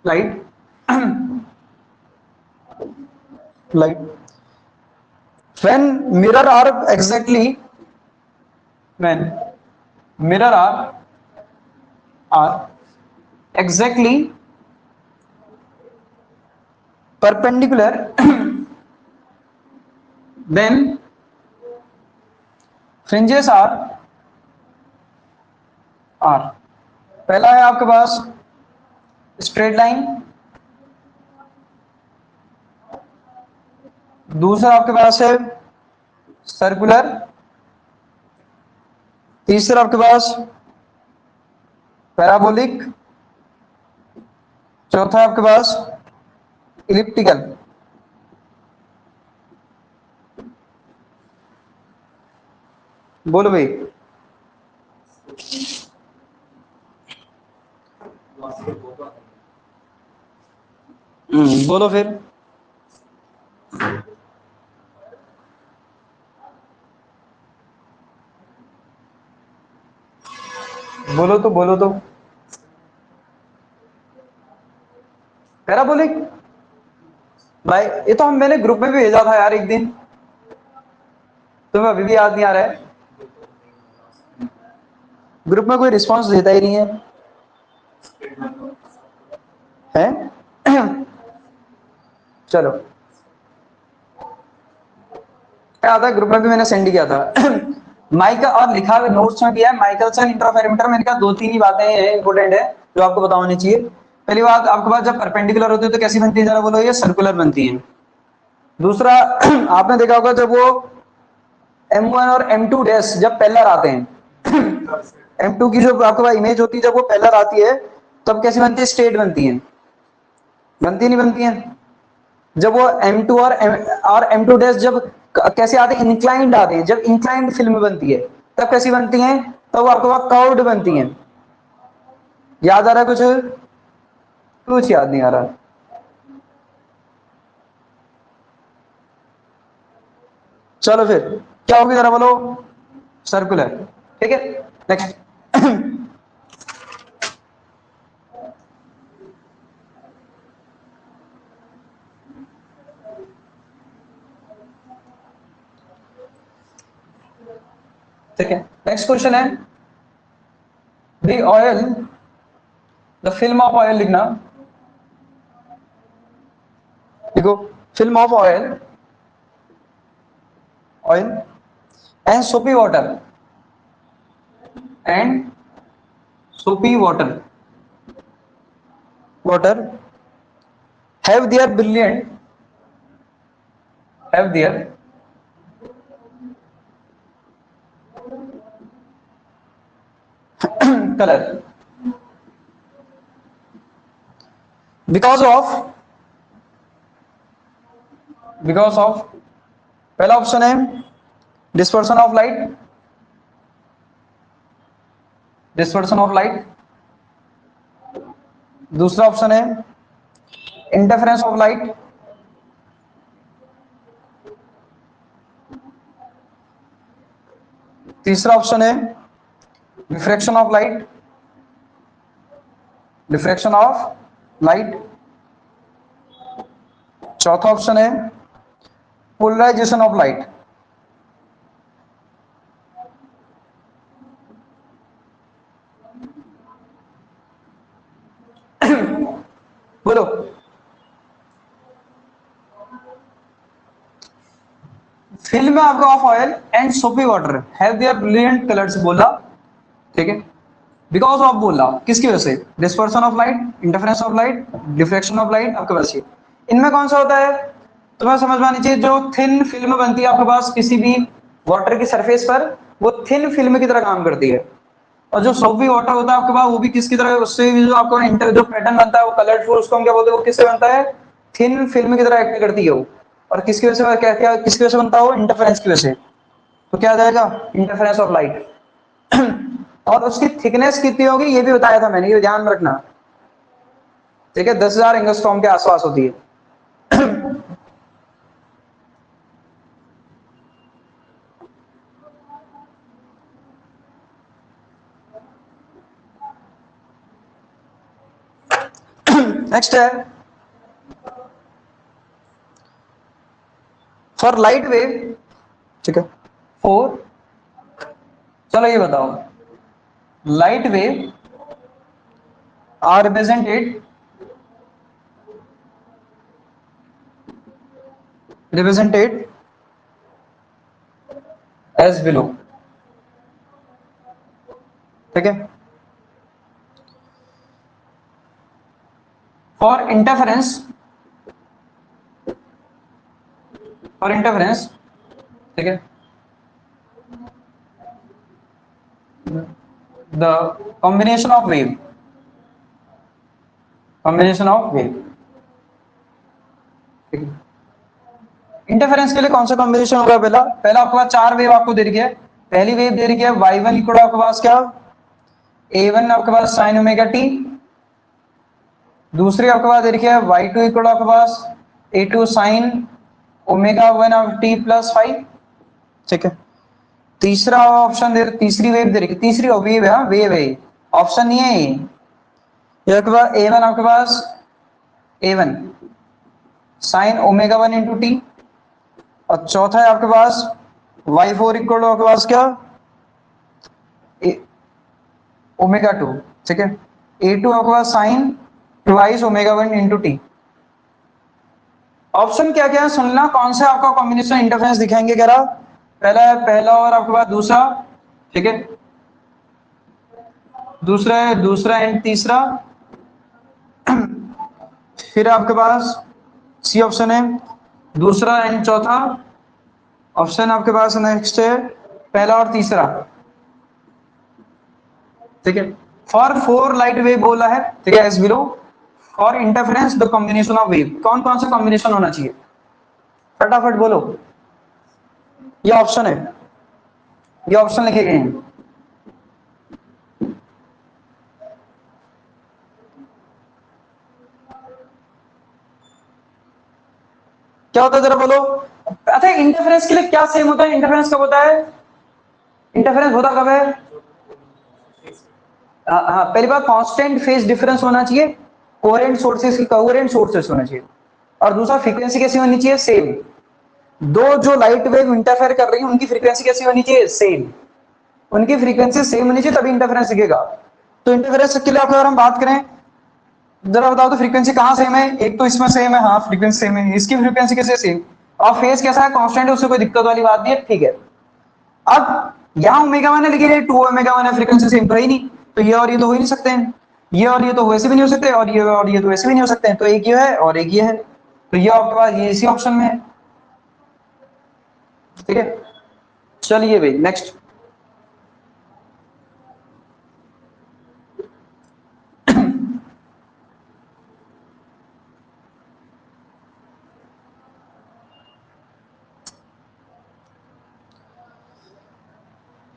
light when mirror are exactly when mirror are exactly perpendicular then fringes are पहला है आपके पास स्ट्रेट लाइन, दूसरा आपके पास है सर्कुलर, तीसरा आपके पास पैराबोलिक, चौथा आपके पास इलिप्टिकल। बोलो भाई। बोलो फिर। बोलो तो पैराबोलिक। भाई ये तो मैंने ग्रुप में भी भेजा था यार एक दिन, तुम्हें अभी भी याद नहीं आ रहा है? ग्रुप में कोई रिस्पांस देता ही नहीं है? चलो क्या आता है, ग्रुप में भी मैंने सेंड किया था। माइकल और लिखा हुआ नोट्स में भी है, माइकलसन इंटरफेरोमीटर। मैंने कहा 2-3 ही बातें हैं इंपॉर्टेंट है जो आपको पता होनी चाहिए। पहली बात, आपके पास जब परपेंडिकुलर होती है तो कैसी बनती है जरा बोलो? ये सर्कुलर बनती है। दूसरा, आपने देखा होगा जब वो M1 और M2 डैश जब पेलर आते हैं, M2 की जो आपके पास इमेज होती है जब वो पेलर आती है तब कैसी बनती है? स्ट्रेट बनती है। बनती नहीं बनती है? जब वो M2 और M2 डैश जब कैसे आते हैं? इंक्लाइंड आते हैं। जब इंक्लाइंड फिल्म बनती है तब कैसी बनती है? तब वो आपके पास कर्व्ड बनती है। याद आ रहा है कुछ? कुछ याद नहीं आ रहा। चलो फिर क्या होगी जरा बोलो? सर्कुलर, ठीक है। नेक्स्ट। ठीक है, नेक्स्ट क्वेश्चन है, the oil the film of oil लिखना। देखो, फिल्म ऑफ ऑयल एंड सोपी water have their brilliant have their color because of पहला ऑप्शन है dispersion of light, dispersion of light. दूसरा ऑप्शन है इंटरफेरेंस ऑफ लाइट, तीसरा option है diffraction of light, diffraction of light. चौथा option है polarisation of light. बोलो। Film आपका ऑफ ऑयल एंड सोपी water have their brilliant colours बोला, ठीक है, बिकॉज ऑफ बोला किसकी वजह से, dispersion of light, interference of light, diffraction of light, आपके पास ये इनमें कौन सा होता है तुम्हें समझ में आनी चाहिए। जो थिन फिल्म बनती है आपके पास किसी भी वाटर की सरफेस पर, वो थिन फिल्म की तरह काम करती है। और जो सोपी वाटर होता है आपके पास वो भी किसकी तरह, उससे भी जो आपका इंटर जो पैटर्न बनता है वो कलरफुल, उसको हम क्या बोलते हैं, वो किससे बनता है, थिन फिल्म की तरह एक्ट करती है वो। और किसकी वजह से, क्या क्या किसकी वजह से बनता है वो, इंटरफेरेंस की वजह से। तो क्या आ जाएगा, इंटरफेरेंस ऑफ लाइट। और उसकी थिकनेस कितनी होगी ये भी बताया था मैंने, ये ध्यान में रखना, ठीक है, 10,000 एंगस्ट्रॉम के आसपास होती है। नेक्स्ट है फॉर लाइट वेव, ठीक है, फोर, चलो ये बताओ, light wave are represented as below, ठीक है। फॉर इंटरफेरेंस, फॉर इंटरफेरेंस, ठीक है, the combination of wave, combination of wave, ठीक है। इंटरफेरेंस के लिए कौन सा कॉम्बिनेशन होगा, पहला पहला आपके पास चार वेव आपको दे रखी है। पहली वेव दे रखी है y1 इक्वल आपके पास क्या, a1 आपके पास साइन ओमेगा टी। दूसरी आपके पास दे रखी है y2 इक्वल आपके पास a2 sine omega 1 of T plus 5, ठीक है। तीसरा ऑप्शन दे, तीसरी वेव दे रखी, तीसरी वेव है, वेव है, ऑप्शन नहीं है ये आपके पास a1 आपके पास a1 sine omega 1 into T. और चौथा है आपके पास y4 इक्वल आपके पास क्या, ओमेगा 2, ठीक है। a2 आपके पास sine twice omega 1 into T. Option क्या क्या है सुनना, कौन सा आपका कॉम्बिनेशन इंटरफेरेंस दिखाएंगे कह रहा, पहला है पहला और आपके पास दूसरा, ठीक है, दूसरा है दूसरा एंड तीसरा। फिर आपके पास सी ऑप्शन है दूसरा एंड चौथा। ऑप्शन आपके पास नेक्स्ट है पहला और तीसरा, ठीक है। फॉर फोर लाइट वेव बोला है, ठीक है, S below. For interference the combination of wave, कौन कौन सा कॉम्बिनेशन होना चाहिए, फटाफट बोलो। ये ऑप्शन है, ये ऑप्शन लिखे गए हैं। क्या होता है जरा बोलो। अच्छा इंटरफेरेंस के लिए क्या सेम होता है, इंटरफेरेंस कब होता है, इंटरफेरेंस होता कब है, हाँ पहली बात कांस्टेंट फेज डिफरेंस होना चाहिए, कोहेरेंट सोर्सेस की कोहेरेंट सोर्सेस होना चाहिए। और दूसरा फ्रीक्वेंसी कैसी होनी चाहिए, सेम। दो जो लाइट वेव इंटरफेयर कर रही है उनकी फ्रीक्वेंसी कैसी होनी चाहिए, सेम। उनकी फ्रीक्वेंसी सेम होनी चाहिए तभी इंटरफेरेंस दिखेगा। तो इंटरफेरेंस के लिए अगर हम बात करें, जरा बताओ तो फ्रीक्वेंसी कहां सेम है, एक तो इसमें सेम है, हाँ फ्रीक्वेंसी सेम है, इसकी फ्रीक्वेंसी कैसे सेम, और फेज कैसा है, कांस्टेंट है, उससे कोई दिक्कत वाली बात नहीं है, ठीक है। अब यहां ओमेगा 1 है लेकिन ये 2 ओमेगा 1 है, फ्रीक्वेंसी सेम तो ही नहीं, तो ये और ये तो हो ही नहीं सकते हैं, ये और ये तो वैसे भी नहीं हो सकते, और ये तो वैसे भी नहीं हो सकते हैं, तो एक ये है और एक ये है, तो ये आपके पास ये इसी ऑप्शन में है, ठीक है। चलिए भाई नेक्स्ट।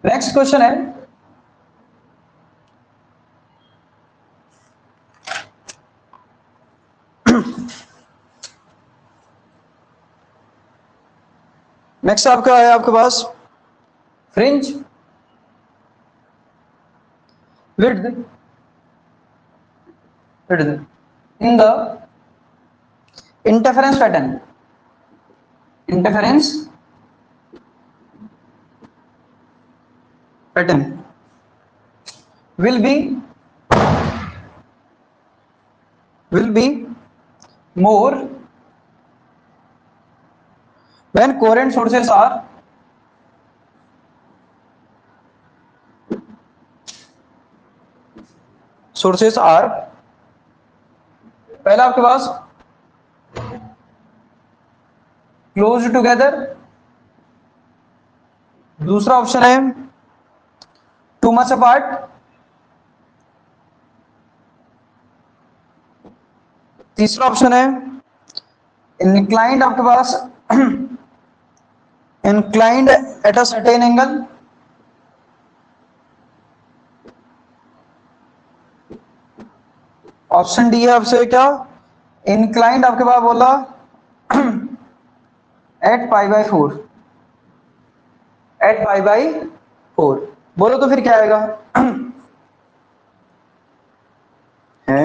नेक्स्ट क्वेश्चन है, नेक्स्ट आपका है आपके पास fringe width in the interference pattern will be more when coherent sources are पहला आपके पास क्लोज टुगेदर, दूसरा ऑप्शन है टू मच अपार्ट, तीसरा ऑप्शन है इंक्लाइंड आपके पास inclined at a certain angle, option D है आपसे क्या इंक्लाइंड आपके पास बोला एट पाई बाई फोर, बोलो तो फिर क्या आएगा है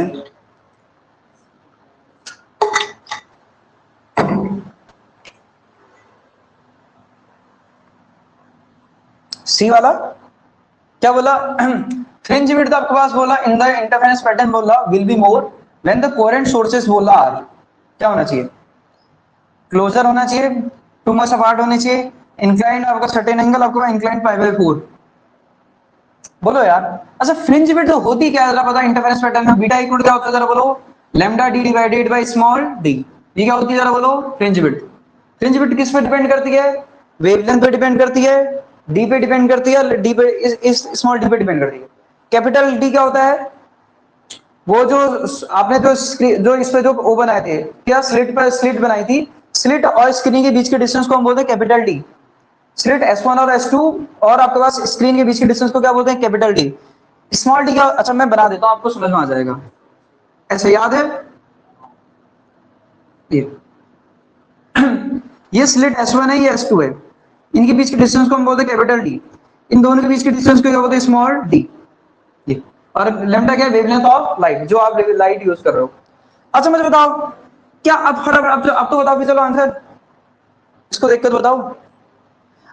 सी वाला क्या बोला फ्रिंज विड्थ आपके पास बोला इन द इंटरफेरेंस पैटर्न बोला will be more when the coherent sources बोला आर, क्या होना चाहिए क्लोजर होना चाहिए, टू मच अपार्ट होने चाहिए, इंक्लाइंड आपका सर्टेन एंगल आपका इंक्लाइंड पाई बाई फोर, बोलो यार। अच्छा फ्रिंज विड्थ होती क्या जरा पता इंटरफेरेंस पैटर्न में बीटा इक्वल क्या होता है जरा बोलो lambda D divided by small D, ये क्या होती है जरा बोलो फ्रिंज विड्थ। फ्रिंज विड्थ किस पे डिपेंड करती है, वेवलेंथ पे डिपेंड करती है, डी पे डिपेंड करती है, डी पे इस स्मॉल डी पे डिपेंड करती है। कैपिटल डी क्या होता है, वो जो आपने जो इस पे जो वो बनाए थे क्या स्लिट पर स्लिट बनाई थी, स्लिट और स्क्रीन के बीच के डिस्टेंस को हम बोलते हैं कैपिटल डी, स्लिट S1 और S2 और आपके पास स्क्रीन के बीच के डिस्टेंस को क्या बोलते हैं कैपिटल डी। स्मॉल डी क्या, अच्छा मैं बना देता हूं आपको समझ में आ जाएगा, ऐसे याद है ये स्लिट S1 है ये S2 है, इनके बीच के डिस्टेंस को हम बोलते हैं कैपिटल डी, इन दोनों के बीच के डिस्टेंस को क्या बोलते हैं स्मॉल डी, और लैम्डा क्या है वेवलेंथ ऑफ लाइट जो आप लाइट यूज कर रहे हो। अच्छा मुझे बताओ क्या अब तो बताओ कि चलो आंसर इसको देखकर बताओ।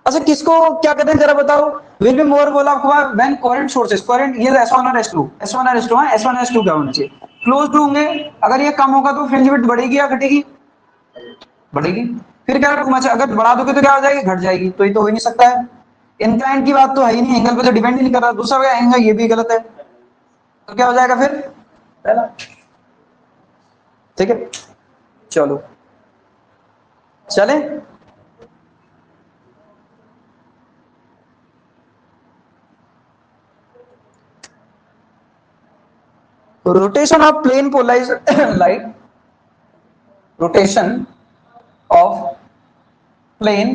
अच्छा किसको क्या कहते हैं जरा बताओ, विल बी मोर बोला आपको व्हेन कोहेरेंट सोर्सेस, कोहेरेंट ये S1 और S2, S1 और S2 है, S1 और S2 क्या होना चाहिए क्लोज टू होंगे, अगर ये कम होगा तो फ्रिंज विड्थ बढ़ेगी या घटेगी, बढ़ेगी, फिर क्या अगर बढ़ा दोगे तो क्या हो जाएगी घट जाएगी, तो ये तो हो ही नहीं सकता है। इंक्लाइन की बात तो है ही नहीं, एंगल पे तो डिपेंड ही नहीं कर रहा, दूसरा क्या एंगल ये भी गलत है, तो क्या हो जाएगा फिर पहला, ठीक है चलो चले। Rotation of plane polarised light, rotation of plane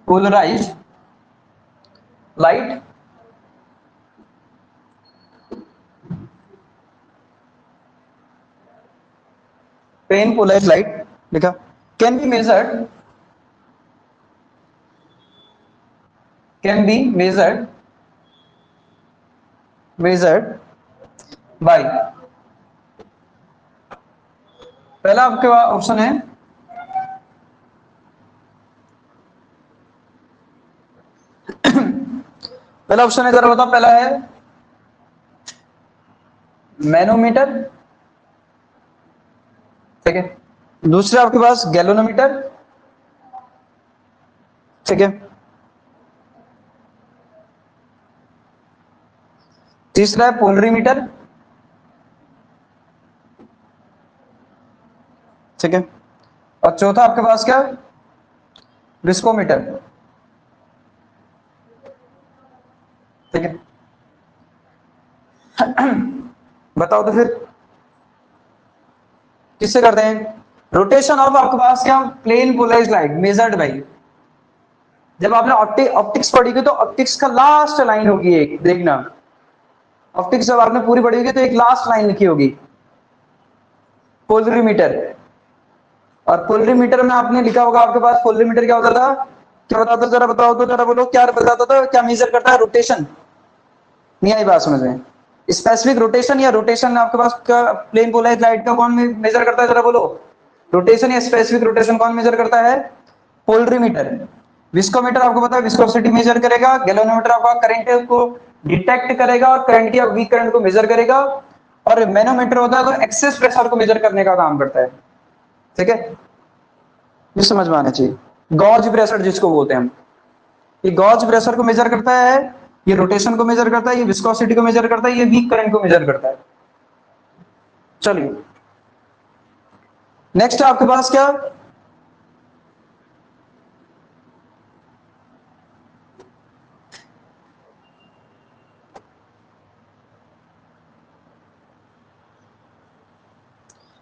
polarised light plane polarized light लिखा can be measured by, पहला आपके पास ऑप्शन है पहला ऑप्शन है जरा बताओ, पहला है मैनोमीटर, ठीक है, दूसरा आपके पास गैलोनोमीटर, ठीक है, तीसरा है पोलरीमीटर, ठीक है, और चौथा आपके पास क्या विस्कोमीटर, ठीक है बताओ तो फिर किससे करते हैं, रोटेशन ऑफ आपके पास क्या plane polarised light measured by जब आपने ऑप्टिक्स पढ़ी थी तो ऑप्टिक्स का लास्ट लाइन होगी एक, देखना ऑप्टिक्स जब आपने पूरी पढ़ी होगी तो एक लास्ट लाइन लिखी होगी पोलरीमीटर। और पोलरीमीटर में आपने लिखा होगा आपके पास पोलरीमीटर क्या होता था, क्या बताता जरा बताओ तो, जरा बोलो क्या बताता था, क्या मेजर करता है, रोटेशन। नहीं आई बात समझ में? स्पेसिफिक रोटेशन या रोटेशन आपके पास का प्लेन पोलराइज्ड लाइट का कौन मेजर करता है जरा बोलो, रोटेशन या स्पेसिफिक रोटेशन कौन मेजर करता है, पोलरीमीटर। विस्कोमीटर आपको पता है विस्कोसिटी मेजर करेगा, गैल्वेनोमीटर आपका करंट को डिटेक्ट करेगा और करंट या वीक करंट को मेजर करेगा, और मैनोमीटर होता है तो एक्सेस प्रेशर को मेजर करने का काम करता है। ठीक है, ये समझ में आना चाहिए। गॉज प्रेशर जिसको बोलते हैं हम, ये गॉज प्रेशर को मेजर करता है, ये रोटेशन को मेजर करता है, ये विस्कोसिटी को मेजर करता है, ये वीक करंट को मेजर करता है। चलिए नेक्स्ट आपके पास क्या,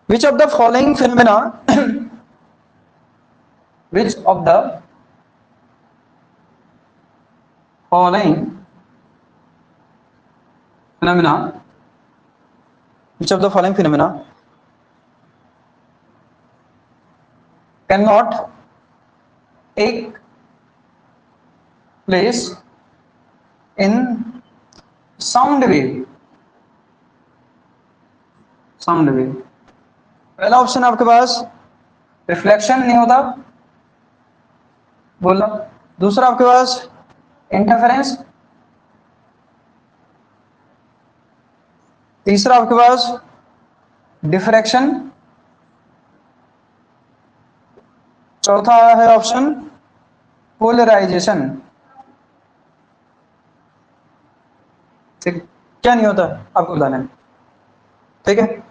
which of the following phenomena which of the following phenomena which of the following phenomena cannot take place in sound wave, sound wave. पहला ऑप्शन आपके पास रिफ्लेक्शन नहीं होता, बोलना। दूसरा आपके पास इंटरफेरेंस, तीसरा आपके पास डिफ्रैक्शन, चौथा है ऑप्शन पोलराइजेशन। ठीक, क्या नहीं होता आपको बताना है, ठीक है।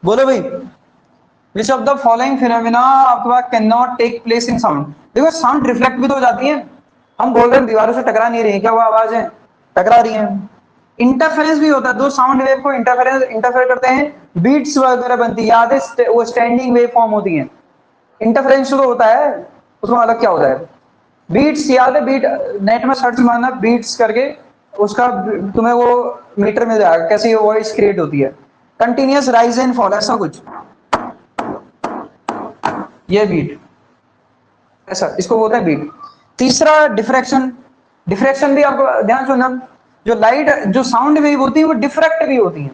बोलो भाई, which of the following phenomena आपके पास can not take place in sound. देखो साउंड रिफ्लेक्ट भी तो हो जाती है, हम बोल रहे हैं दीवारों से टकरा नहीं रही है, क्या वो आवाज है टकरा रही है। इंटरफेरेंस भी होता है, दो साउंड वेव को इंटरफेयर करते हैं, बीट्स वगैरह बनती है, याद है वो स्टैंडिंग वेव फॉर्म होती है। इंटरफेरेंस तो होता है, उसमें अलग क्या होता है, बीट्स याद है, बीट नेट में सर्च मारना बीट्स करके, उसका तुम्हें वो मीटर मिल जाएगा कैसे ये वॉइस क्रिएट होती है, कंटिन्यूअस राइज एंड फॉल ऐसा कुछ, ये बीट ऐसा, इसको बोलते हैं बीट। तीसरा डिफ्रैक्शन, डिफ्रैक्शन भी आपको ध्यान सुनना, जो लाइट जो साउंड वेव होती है वो डिफ्रैक्ट भी होती है,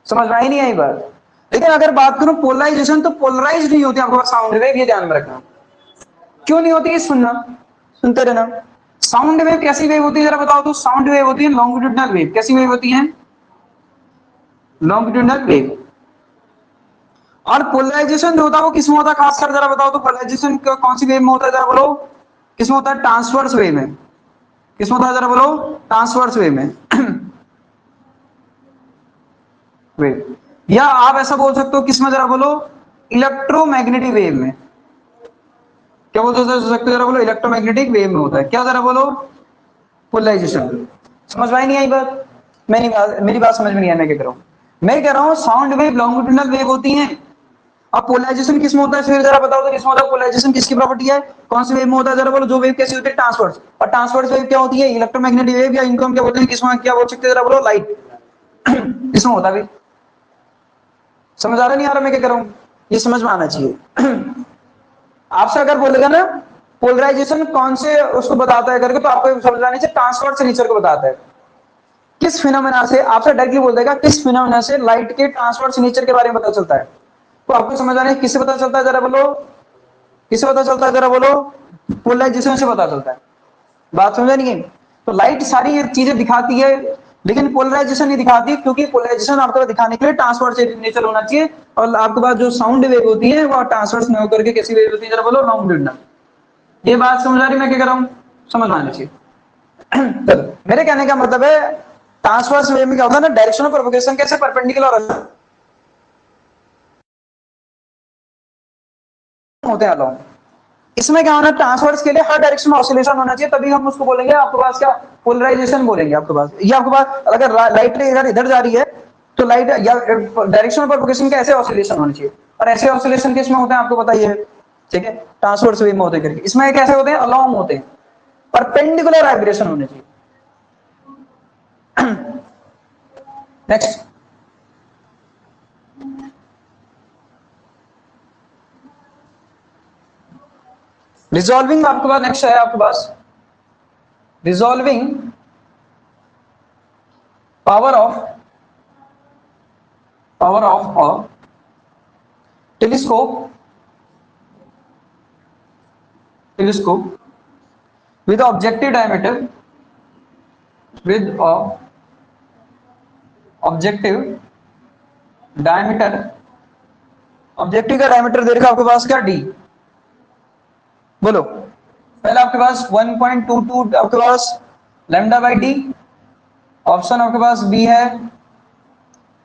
समझ में आई नहीं आई बात। लेकिन अगर बात करूं पोलराइजेशन, तो पोलराइज नहीं होती आपके पास साउंड वेव, ये ध्यान में रखना। क्यों नहीं होती है, सुनना, सुनते रहना। साउंड वेव कैसी वेव होती है जरा बताओ तो, साउंड वेव होती है लॉन्गिट्यूडनल वेव। कैसी वेव होती है, लॉन्गिट्यूडनल वेव। और पोलराइजेशन जो होता है वो किसमें होता है खासकर जरा बताओ तो, पोलराइजेशन कौन सी वेव में होता है जरा बोलो, किसमें होता है, ट्रांसवर्स वेव में। किसमें होता है जरा बोलो, ट्रांसवर्स वेव में वेव। या आप ऐसा बोल सकते हो किसमें जरा बोलो, इलेक्ट्रोमैग्नेटिक वेव में। क्या बोल सकते हो जरा बोलो, इलेक्ट्रोमैग्नेटिक वेव में होता है क्या जरा बोलो, पोलराइजेशन। समझ में नहीं आई बात, मेरी बात समझ में नहीं आई, मैं क्या कह रहा हूं, मैं कह रहा हूं साउंड वेव लॉन्गिट्यूडनल वेव होती है। अब पोलराइजेशन किसमें होता है फिर जरा बताओ तो, किसमें होता है पोलराइजेशन, किसकी प्रॉपर्टी है, कौन सी वेव में होता है जरा बोलो, जो वेव कैसी होती है, ट्रांसवर्स। और ट्रांसवर्स वेव क्या होती है, इलेक्ट्रोमैग्नेटिक वेव, या इनको हम क्या बोलते हैं, किसमें क्या बोल सकते हैं जरा बोलो, लाइट इसमें होता है। समझ आ रहा नहीं आ रहा मैं क्या कर रहा हूं, ये समझ में आना चाहिए। आपसे अगर बोलेगा ना पोलराइजेशन कौन से उसको बताता है करके, तो आपको समझ आनी चाहिए ट्रांसवर्स नेचर को बताता है। किस फिनोमेना से, आपसे डायरेक्टली बोल देगा किस फिनोमेना से लाइट के ट्रांसवर्स नेचर के बारे में पता चलता है, तो आपको समझ आना है किससे पता चलता है जरा बोलो, किससे पता चलता है जरा बोलो, पोलराइजेशन से पता चलता है। बात समझ नहीं है, तो लाइट सारी चीजें दिखाती है लेकिन पोलराइजेशन नहीं दिखाती, क्योंकि पोलराइजेशन आपको दिखाने के लिए ट्रांसवर्स नेचर होना चाहिए, और आपके पास जो साउंड वेव होती है वो ट्रांसवर्स न होकर के कैसी वेव होती है जरा बोलो, लॉन्गिट्यूडनल। ये बात समझ आ रही मैं क्या कर रहा हूं, समझ आना चाहिए। मेरे कहने का मतलब है ट्रांसवर्स वेव में क्या होता है ना, डायरेक्शन ऑफ प्रोपगेशन कैसे परपेंडिकुलर होते हैं अलोंग, इसमें क्या होना, ट्रांसवर्स के लिए हर डायरेक्शन में ऑसिलेशन होना चाहिए, तभी हम उसको बोलेंगे आपके पास क्या, पोलराइजेशन बोलेंगे आपके पास। ये आपके पास अगर लाइट इधर इधर जा रही है तो लाइट या डायरेक्शन ऑफ प्रोपगेशन के ऐसे ऑसिलेशन होने चाहिए, और ऐसे ऑसिलेशन किसमें होते हैं आपको बताइए, ठीक है, ट्रांसवर्स वे में होते हैं। इसमें कैसे होते हैं, अलोंग होते हैं, परपेंडिकुलर वाइब्रेशन होने चाहिए। नेक्स्ट, रिजॉल्विंग आपके पास नेक्स्ट है आपके पास, resolving power of a telescope with objective diameter with a objective diameter, objective का डायमीटर दे रखा आपके पास क्या, डी। बोलो, पहले आपके पास 1.22 आपके पास लैम्डा बाई डी, ऑप्शन आपके पास बी है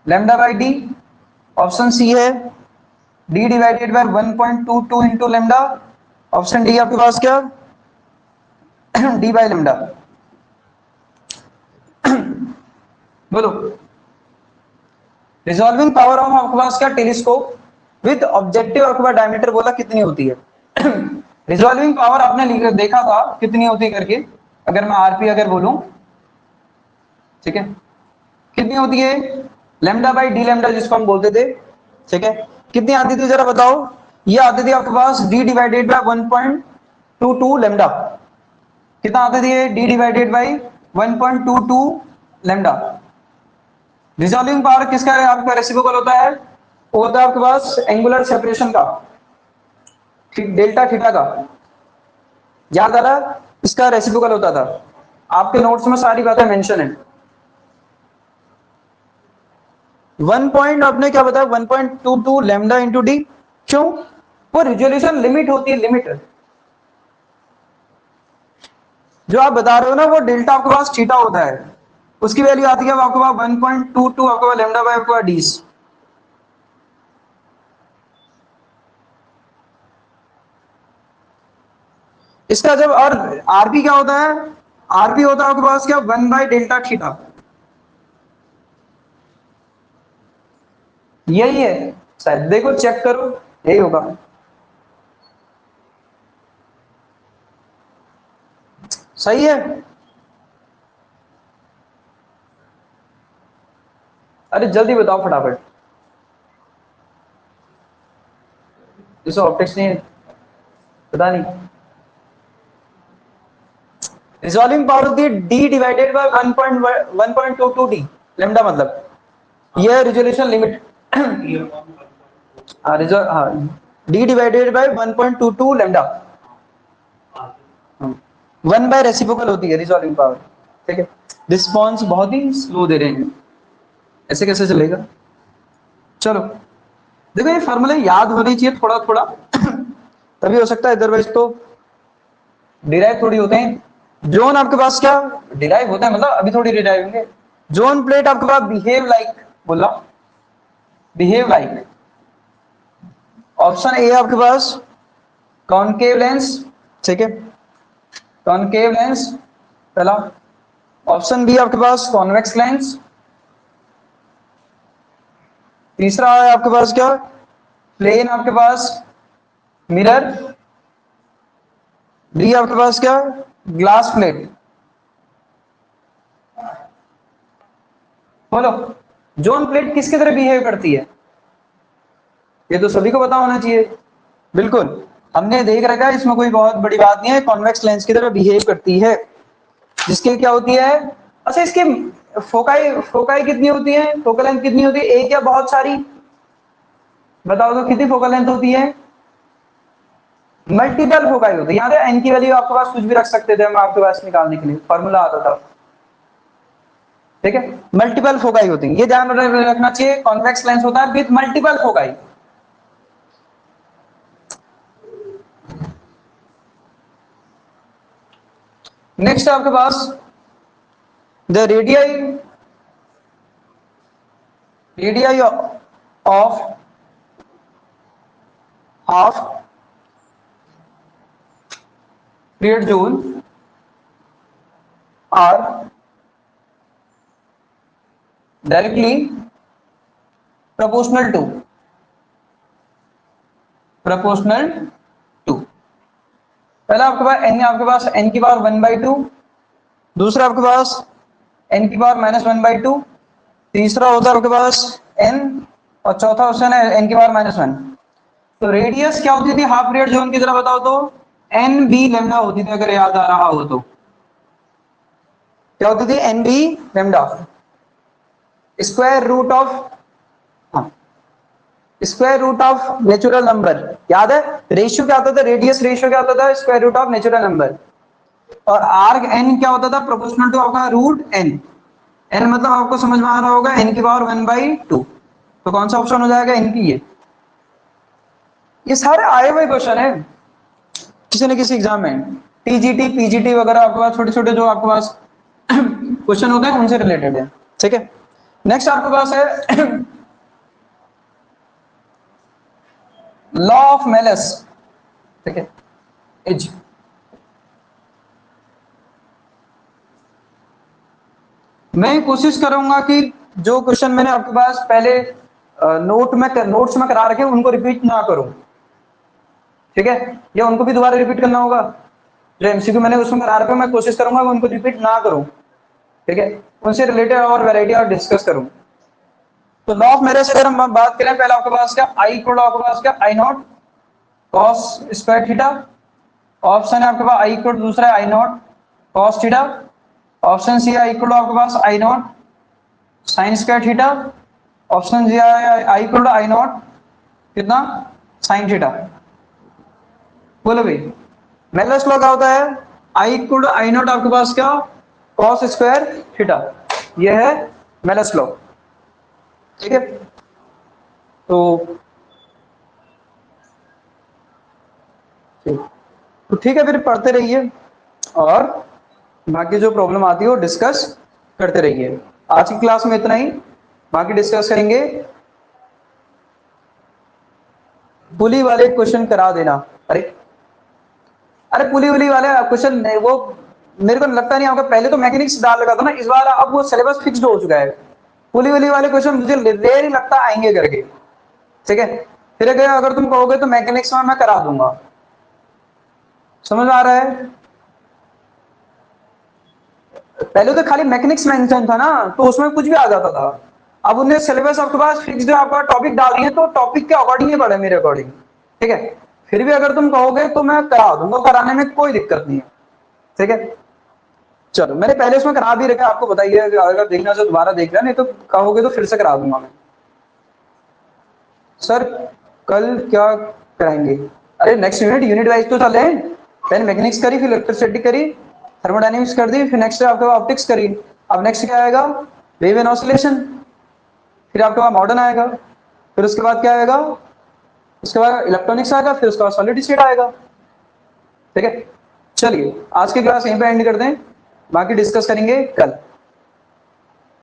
lambda by D, option C है D divided by 1.22 into lambda, option D आपके पास क्या, डी बाई लैम्डा। बोलो, रिजॉल्विंग पावर ऑफ आपके पास क्या, टेलीस्कोप विद ऑब्जेक्टिव आपके पास डायमीटर बोला कितनी होती है। रिजॉल्विंग पावर आपने देखा था कितनी होती है करके, अगर मैं आरपी अगर बोलूं, ठीक है, कितनी होती है, लैम्डा बाई डी लैम्डा जिसको हम बोलते थे, ठीक है, कितनी आती थी जरा बताओ। ये आती थी आपके पास डी डिवाइडेड बाय 1.22 लैम्डा, कितना आती थी, D divided by 1.22 lambda. Resolving power किसका है आपका, रेसिप्रोकल होता है, वो होता है आपके पास एंगुलर सेपरेशन का, डेल्टा थीटा का, याद आ रहा, इसका रेसिप्रोकल होता था। आपके नोट्स में सारी बातें मेंशन है। 1 पॉइंट आपने क्या बताया, 1.22 लैम्डा इंटू डी, क्यों, वो रिजोल्यूशन लिमिट होती है, लिमिट जो आप बता रहे हो ना, वो डेल्टा आपके पास थीटा होता है, उसकी वैल्यू आती है आपके पास 1.22 आपके पास लैम्डा बाय आपके पास डी। इसका जब, और आरपी क्या होता है, आरपी होता है आपके पास क्या, 1/डेल्टा थीटा, यही है शायद, देखो चेक करो, यही होगा। सही है, अरे जल्दी बताओ फटाफट, जिसको ऑप्टिक्स नहीं है, पता नहीं। रिजॉल्विंग पावर होती है D divided by 1.22 D lambda, मतलब ये रिजोल्यूशन लिमिट। हाँ, D divided by 1.22 lambda, 1 by reciprocal होती है रिजॉल्विंग पावर, ठीक है। रिस्पॉन्स बहुत ही स्लो दे रहे हैं, ऐसे कैसे चलेगा। चलो, देखो ये फॉर्मूले याद होनी चाहिए थोड़ा थोड़ा, तभी हो सकता है, अदरवाइज तो डिराइव थोड़ी होते हैं। जोन आपके पास क्या डिराइव होता है, मतलब अभी थोड़ी डिराइव होंगे। जोन प्लेट आपके पास बिहेव लाइक, बोला बिहेव लाइक, ऑप्शन ए आपके पास कॉनकेव लेंस, ठीक है, कॉनकेव लेंस पहला, ऑप्शन बी आपके पास कॉन्वेक्स लेंस, तीसरा है आपके पास क्या, प्लेन आपके पास मिरर, डी आपके पास क्या, ग्लास प्लेट। बोलो, जोन प्लेट किसकी तरह बिहेव करती है, ये तो सभी को पता होना चाहिए। बिल्कुल, हमने देख रखा है, इसमें कोई बहुत बड़ी बात नहीं है, कॉन्वेक्स लेंस की तरह बिहेव करती है, जिसके क्या होती है, अच्छा इसकी फोकाई फोकाई कितनी होती है, फोकल लेंथ कितनी होती है, एक या बहुत सारी, बताओ तो कितनी फोकल लेंथ होती है, मल्टीपल फोकाई होती है। याद है एन की वैल्यू आपके पास कुछ भी रख सकते थे हम आपके पास निकालने के लिए, फॉर्मूला आता था, ठीक है, मल्टीपल फोकाई होती है, ये ध्यान रखना चाहिए, कॉन्वेक्स लेंस होता है विद मल्टीपल फोकाई। नेक्स्ट आपके पास the radii of half period zone are directly proportional to पहला आपके पास n, आपके पास n की पावर 1/2, दूसरा आपके पास n की पावर -1/2, तीसरा होता है आपके पास n, और चौथा ऑप्शन है n की पावर -1। तो रेडियस क्या होती थी हाफ पीरियड जोन की तरह बताओ तो एन बी लेमडा होती थी, अगर याद आ रहा हो तो क्या होती थी N B lambda, square root of, हाँ, square root of natural number. याद है रेशियो क्या होता था, रेडियस रेशियो क्या होता था, square root of natural number. और आर्क एन क्या होता था, प्रोपोर्शनल टू आपका रूट एन। एन मतलब आपको समझ में आ रहा होगा एन की पावर 1/2। तो कौन सा ऑप्शन हो जाएगा, एन की। ये सारे आए हुए क्वेश्चन है किसी न किसी एग्जाम में, टीजीटी पीजीटी वगैरह आपके पास छोटे छोटे जो आपके पास क्वेश्चन होते हैं उनसे रिलेटेड है। ठीक है, नेक्स्ट आपके पास है लॉ ऑफ मेलस। ठीक है, एज मैं कोशिश करूंगा कि जो क्वेश्चन मैंने आपके पास पहले नोट्स में करा रखे उनको रिपीट ना करूं। ठीक है, या उनको भी दोबारा रिपीट करना होगा, जो एमसीक्यू मैंने उसमें करा रखा मैं कोशिश करूंगा उनको रिपीट ना करूं। ठीक है, उनसे रिलेटेड और वैरायटी और डिस्कस करूं। तो लॉ ऑफ मेरे से अगर हम बात करें, पहले आपके पास क्या आई इक्वल आपके पास क्या I naught cos square theta, option है आपके पास आई इक्वल, दूसरा है I naught cos theta, option C I equal आपके पास I naught sine square theta, option D I equal I naught कितना साइन थीटा। बोलो भाई मेलस लॉ क्या होता है, आई इक्वल आई नॉट आपके पास क्या कॉस स्क्वायर थीटा, यह है मेलस लॉ। ठीक है, तो ठीक है, फिर पढ़ते रहिए और बाकी जो प्रॉब्लम आती है वो डिस्कस करते रहिए। आज की क्लास में इतना ही, बाकी डिस्कस करेंगे। पुली वाले क्वेश्चन करा देना। अरे अरे पुली वुली वाले क्वेश्चन वो मेरे को लगता नहीं आपका, पहले तो मैकेनिक्स डाल लगा था ना, इस बार अब वो सिलेबस फिक्स्ड हो चुका है। पुली वुली वाले क्वेश्चन मुझे रेयर ही लगता आएंगे करके। ठीक है, फिर अगर तुम कहोगे तो मैकेनिक्स में मैं करा दूंगा। समझ आ रहा है, पहले तो खाली मैकेनिक्स मेंशन था ना, तो उसमें कुछ भी आ जाता था। अब उन्हें सिलेबस आपके पास फिक्स्ड आपका टॉपिक डाल दिए, तो टॉपिक के अकॉर्डिंग ही पढ़े मेरे अकॉर्डिंग। ठीक है, फिर भी अगर तुम कहोगे तो मैं करा दूंगा, कराने में कोई दिक्कत नहीं है। ठीक है, चलो मैंने पहले उसमें करा भी रखा, आपको बताइए अगर देखना चाहो दोबारा देख लेना, नहीं तो कहोगे तो फिर से करा दूंगा मैं। सर कल क्या कराएंगे, अरे नेक्स्ट यूनिट वाइज तो चले, पहले मैकेनिक्स करी, फिर इलेक्ट्रिसिटी करी, थर्मोडायनेमिक्स कर दी, फिर नेक्स्ट आपके पास ऑप्टिक्स करी। अब नेक्स्ट क्या आएगा, वेव एंड ऑसिलेशन, फिर आपके पास मॉडर्न आएगा, फिर उसके बाद क्या आएगा, उसके बाद इलेक्ट्रॉनिक्स आएगा, फिर उसके बाद सॉलिड स्टेट आएगा। ठीक है, चलिए आज की क्लास यहीं पे एंड करते हैं, बाकी डिस्कस करेंगे कल।